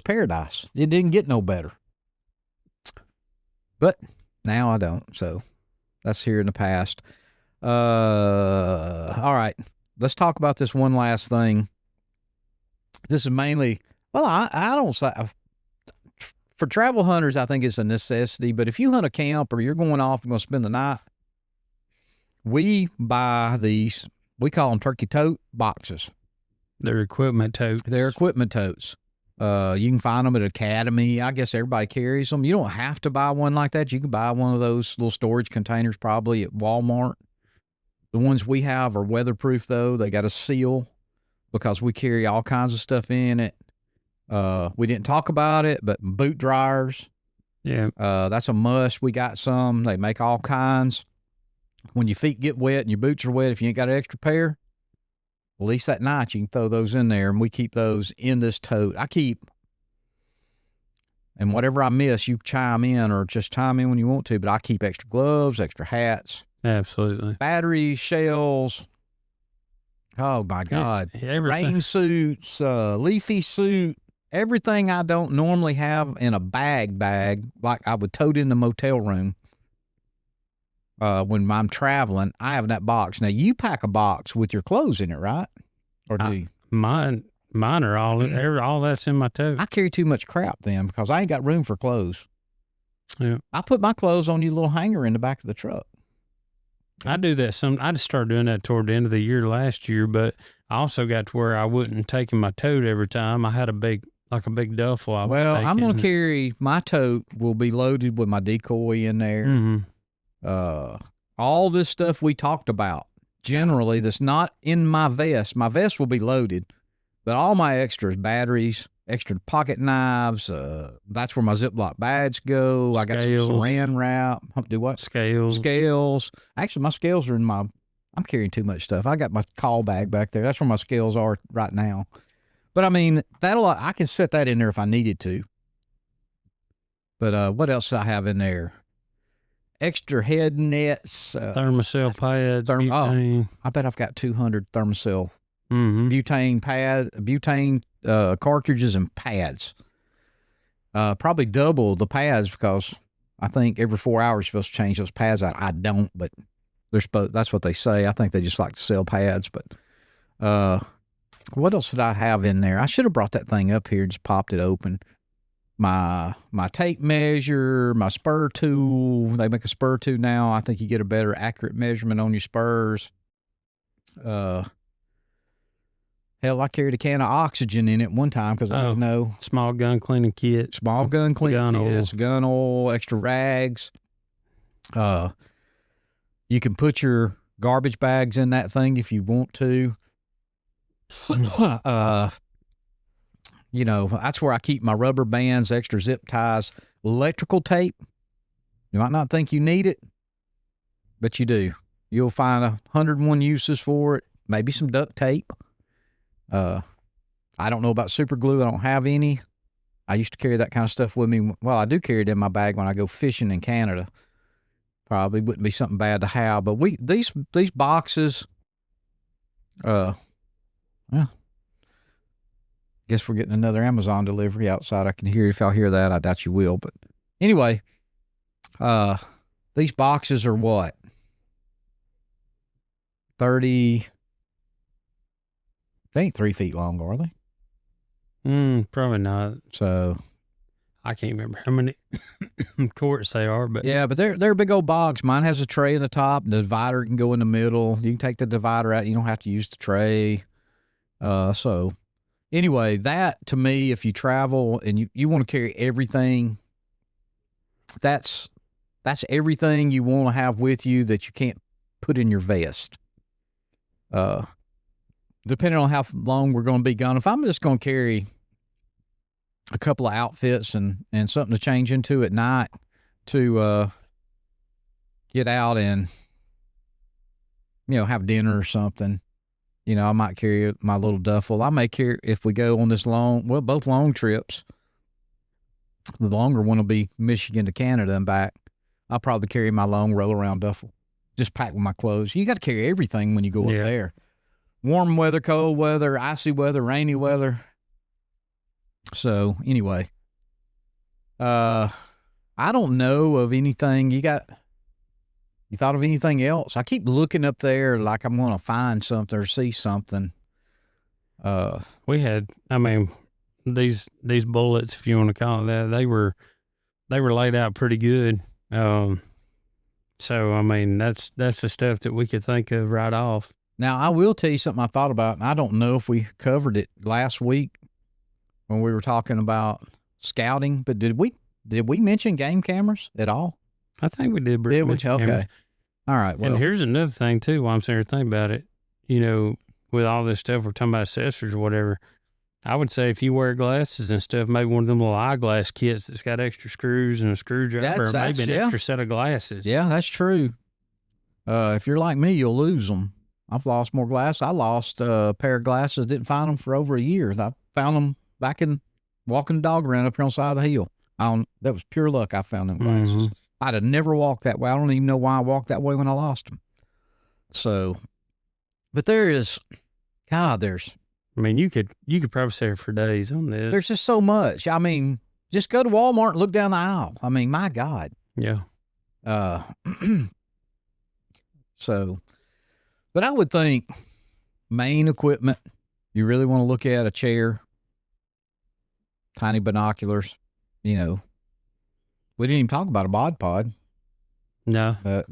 paradise. It didn't get no better. But now I don't. So that's here in the past. All right. let's talk about this one last thing. This is mainly, well, I don't say, for travel hunters, I think it's a necessity. But if you hunt a camp or you're going off and going to spend the night, we buy these, we call them turkey tote boxes. They're equipment totes. They're equipment totes. You can find them at Academy. I guess everybody carries them. You don't have to buy one like that. You can buy one of those little storage containers probably at Walmart. The ones we have are weatherproof, though. They got a seal because we carry all kinds of stuff in it. We didn't talk about it, but boot dryers. Yeah. That's a must. We got some. They make all kinds. When your feet get wet and your boots are wet, if you ain't got an extra pair, at least that night you can throw those in there, and we keep those in this tote. And whatever I miss, you chime in or just chime in when you want to, but I keep extra gloves, extra hats. Absolutely. Batteries, shells. Oh, my God. Rain suits, leafy suit, everything I don't normally have in a bag, like I would tote in the motel room. When I'm traveling, I have in that box. Now, you pack a box with your clothes in it, right? Or do you? Mine are all that's in my tote. I carry too much crap then because I ain't got room for clothes. Yeah. I put my clothes on your little hanger in the back of the truck. I do that I just started doing that toward the end of the year last year, but I also got to where I wouldn't take in my tote every time. I had a big duffel. I'm going to carry, my tote will be loaded with my decoy in there. Mm-hmm. All this stuff we talked about, generally, that's not in my vest. My vest will be loaded, but all my extras, batteries, extra pocket knives, that's where my Ziploc bags go. I got some saran wrap. Do what? Scales. Actually, my scales are I'm carrying too much stuff. I got my call bag back there. That's where my scales are right now. But I mean, I can set that in there if I needed to. But what else do I have in there? Extra head nets. Thermacell pads, butane. I bet I've got 200 Thermacell. Mm-hmm. Butane cartridges and pads. Probably double the pads because I think every 4 hours you're supposed to change those pads out. I don't, but that's what they say. I think they just like to sell pads. But what else did I have in there? I should have brought that thing up here and just popped it open. My tape measure, my spur tool. They make a spur tool now. I think you get a better accurate measurement on your spurs. Hell, I carried a can of oxygen in it one time because I didn't know. Small gun cleaning kit. Gun oil, extra rags. You can put your garbage bags in that thing if you want to. That's where I keep my rubber bands, extra zip ties, electrical tape. You might not think you need it, but you do. You'll find 101 uses for it. Maybe some duct tape. I don't know about super glue. I don't have any. I used to carry that kind of stuff with me. Well, I do carry it in my bag when I go fishing in Canada. Probably wouldn't be something bad to have, but these boxes, guess we're getting another Amazon delivery outside. I can hear if y'all hear that. I doubt you will, but anyway, these boxes are what? 30. They ain't 3 feet long, are they? Probably not. So I can't remember how many quarts they are, but yeah, but they're big old box. Mine has a tray in the top. The divider can go in the middle. You can take the divider out. You don't have to use the tray. So anyway, that to me, if you travel and you want to carry everything, that's everything you want to have with you that you can't put in your vest. Depending on how long we're going to be gone. If I'm just going to carry a couple of outfits and something to change into at night to get out and have dinner or something, I might carry my little duffel. I may carry, if we go on this both long trips, the longer one will be Michigan to Canada and back, I'll probably carry my long roll around duffel, just pack with my clothes. You got to carry everything when you go up there. Warm weather, cold weather, icy weather, rainy weather. So anyway, I don't know of anything. You You thought of anything else? I keep looking up there like I'm going to find something or see something. We had, I mean, these bullets, if you want to call it that, they were laid out pretty good. So I mean, that's the stuff that we could think of right off. Now I will tell you something I thought about, and I don't know if we covered it last week when we were talking about scouting, but did we mention game cameras at all? I think we did. Did we? Okay. All right. Well, and here's another thing too. While I'm sitting here thinking about it, you know, with all this stuff we're talking about accessories or whatever, I would say if you wear glasses and stuff, maybe one of them little eyeglass kits that's got extra screws and a screwdriver, or maybe an extra set of glasses. Yeah, that's true. If you're like me, you'll lose them. I've lost more glasses. I lost a pair of glasses, didn't find them for over a year. I found them back in walking the dog around up here on the side of the hill. That was pure luck. I found them glasses. Mm-hmm. I'd have never walked that way. I don't even know why I walked that way when I lost them. So, but there's. I mean, you could probably say for days on this. There's just so much. I mean, just go to Walmart and look down the aisle. I mean, my God. Yeah. So, but I would think main equipment, you really want to look at a chair, tiny binoculars, you know. We didn't even talk about a bod pod. No. But,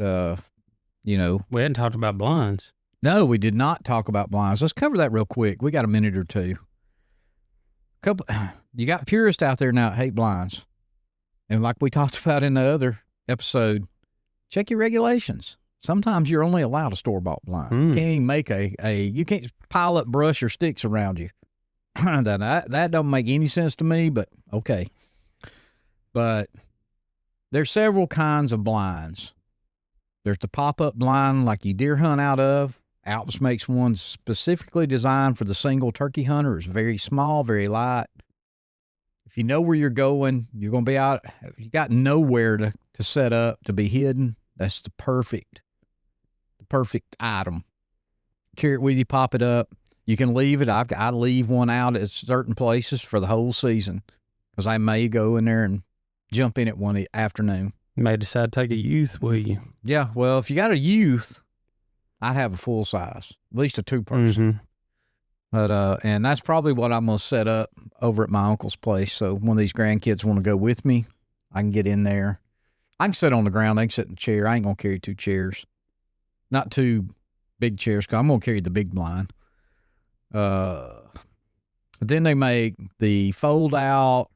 you know. We hadn't talked about blinds. No, we did not talk about blinds. Let's cover that real quick. We got a minute or two. You got purists out there now that hate blinds. And like we talked about in the other episode, check your regulations. Sometimes you're only allowed a store-bought blind. You can't even make you can't pile up brush or sticks around you. That don't make any sense to me, but okay. But there's several kinds of blinds. There's the pop-up blind like you deer hunt out of. Alps makes one specifically designed for the single turkey hunter. It's very small, very light. If you know where you're going, you're going to be out. You got nowhere to set up, to be hidden. That's the perfect item. Carry it with you, pop it up. You can leave it. I leave one out at certain places for the whole season because I may go in there and jump in it one afternoon. You may decide to take a youth with you. Yeah, well, if you got a youth, I'd have a full size, at least a 2-person. Mm-hmm. But and that's probably what I'm gonna set up over at my uncle's place. So when these grandkids want to go with me, I can get in there. I can sit on the ground. They can sit in the chair. I ain't gonna carry 2 chairs, not 2 big chairs, because I'm gonna carry the big blind. Then they make the fold out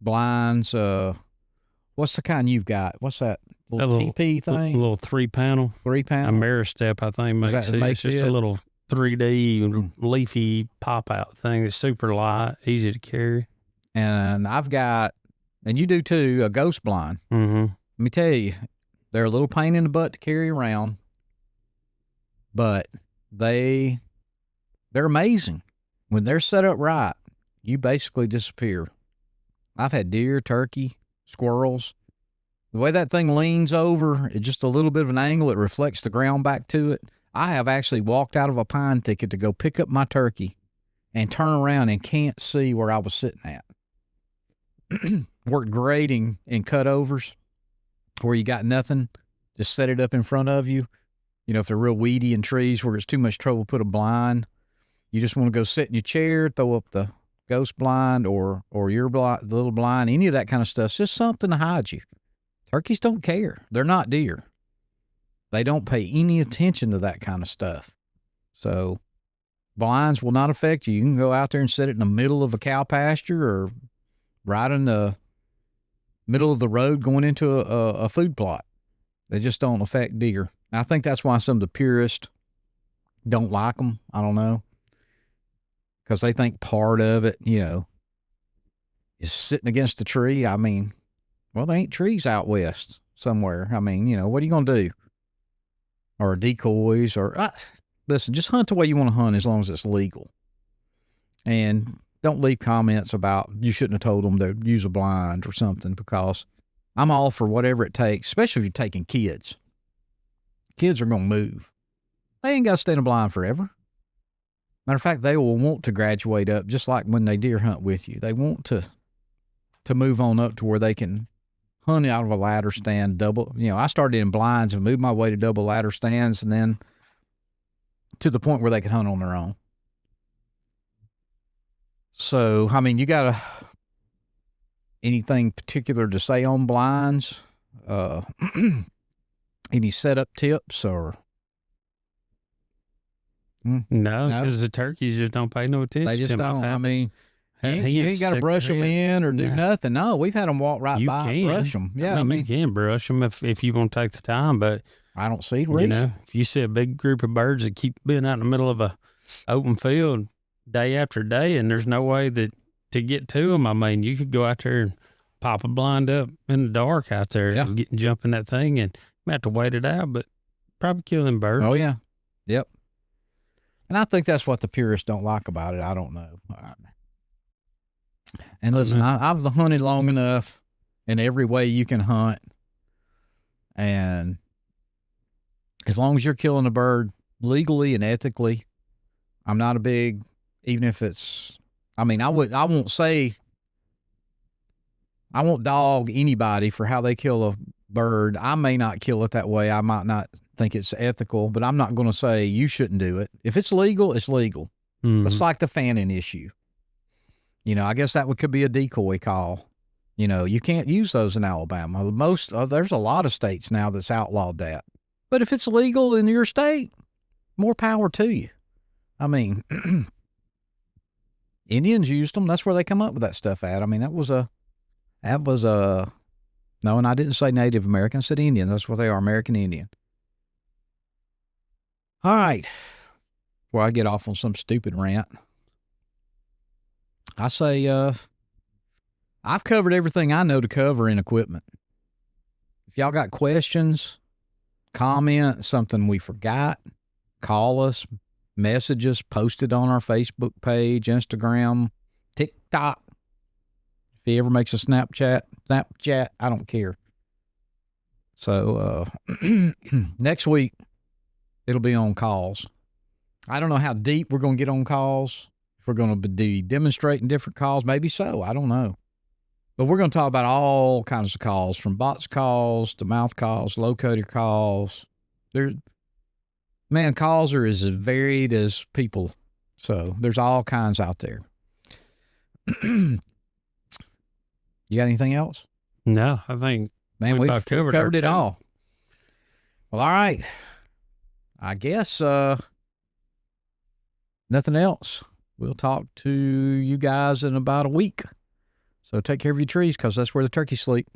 blinds. What's the kind you've got? What's that little TP thing? A little 3-panel. 3-panel? Ameristep, I think, makes it. It's just a little 3D leafy pop-out thing that's super light, easy to carry. And I've got, and you do too, a ghost blind. Mm-hmm. Let me tell you, they're a little pain in the butt to carry around, but they're amazing. When they're set up right, you basically disappear. I've had deer, turkey, squirrels. The way that thing leans over, it's just a little bit of an angle. It reflects the ground back to it. I have actually walked out of a pine thicket to go pick up my turkey and turn around and can't see where I was sitting at. Worked grading in cutovers where you got nothing. Just set it up in front of you. You know, if they're real weedy in trees where it's too much trouble to put a blind, you just want to go sit in your chair, throw up the ghost blind or your blind, the little blind, any of that kind of stuff. It's just something to hide you. Turkeys don't care. They're not deer. They don't pay any attention to that kind of stuff. So blinds will not affect you. You can go out there and set it in the middle of a cow pasture or right in the middle of the road going into a food plot. They just don't affect deer. And I think that's why some of the purists don't like them. I don't know. Because they think part of it, you know, is sitting against a tree. I mean, well, there ain't trees out west somewhere. I mean, you know, what are you going to do? Or decoys or, listen, just hunt the way you want to hunt as long as it's legal. And don't leave comments about you shouldn't have told them to use a blind or something, because I'm all for whatever it takes, especially if you're taking kids. Kids are going to move. They ain't got to stay in a blind forever. Matter of fact, they will want to graduate up, just like when they deer hunt with you. They want to move on up to where they can hunt out of a ladder stand, double. I started in blinds and moved my way to double ladder stands, and then to the point where they could hunt on their own. So, I mean, you got anything particular to say on blinds? Any setup tips or? No, because the turkeys just don't pay no attention. They just don't. I mean, you He ain't got to brush them in or do nothing. No, we've had them walk right by and brush them. Yeah, I mean, you can brush them if you want to take the time, but I don't see the reason. If you see a big group of birds that keep being out in the middle of a open field day after day, and there's no way to get to them. I mean, you could go out there and pop a blind up in the dark out there and jump in that thing, and you have to wait it out, but probably kill them birds. Oh yeah, yep. And I think that's what the purists don't like about it. I don't know. And listen, I've hunted long enough in every way you can hunt, and as long as you're killing a bird legally and ethically, I'm not a big, even if it's, I mean, I won't dog anybody for how they kill a bird. I may not kill it that way. I might not think it's ethical, but I'm not going to say you shouldn't do it. If it's legal, it's legal. Mm-hmm. It's like the fanning issue. I guess that could be a decoy call. You can't use those in Alabama. There's a lot of states now that's outlawed that. But if it's legal in your state, more power to you. I mean, Indians used them. That's where they come up with that stuff at. I mean, no, and I didn't say Native American. I said Indian. That's what they are, American Indian. All right. Before I get off on some stupid rant, I say I've covered everything I know to cover in equipment. If y'all got questions, comment, something we forgot, call us, message us, post it on our Facebook page, Instagram, TikTok. If he ever makes a Snapchat, I don't care. So next week, it'll be on calls. I don't know how deep we're going to get on calls. If we're going to be demonstrating different calls, maybe so. I don't know. But we're going to talk about all kinds of calls, from box calls to mouth calls, locator calls. Calls are as varied as people. So there's all kinds out there. You got anything else? No, I think we've covered it all. Well, all right. I guess nothing else. We'll talk to you guys in about a week. So take care of your trees, because that's where the turkeys sleep.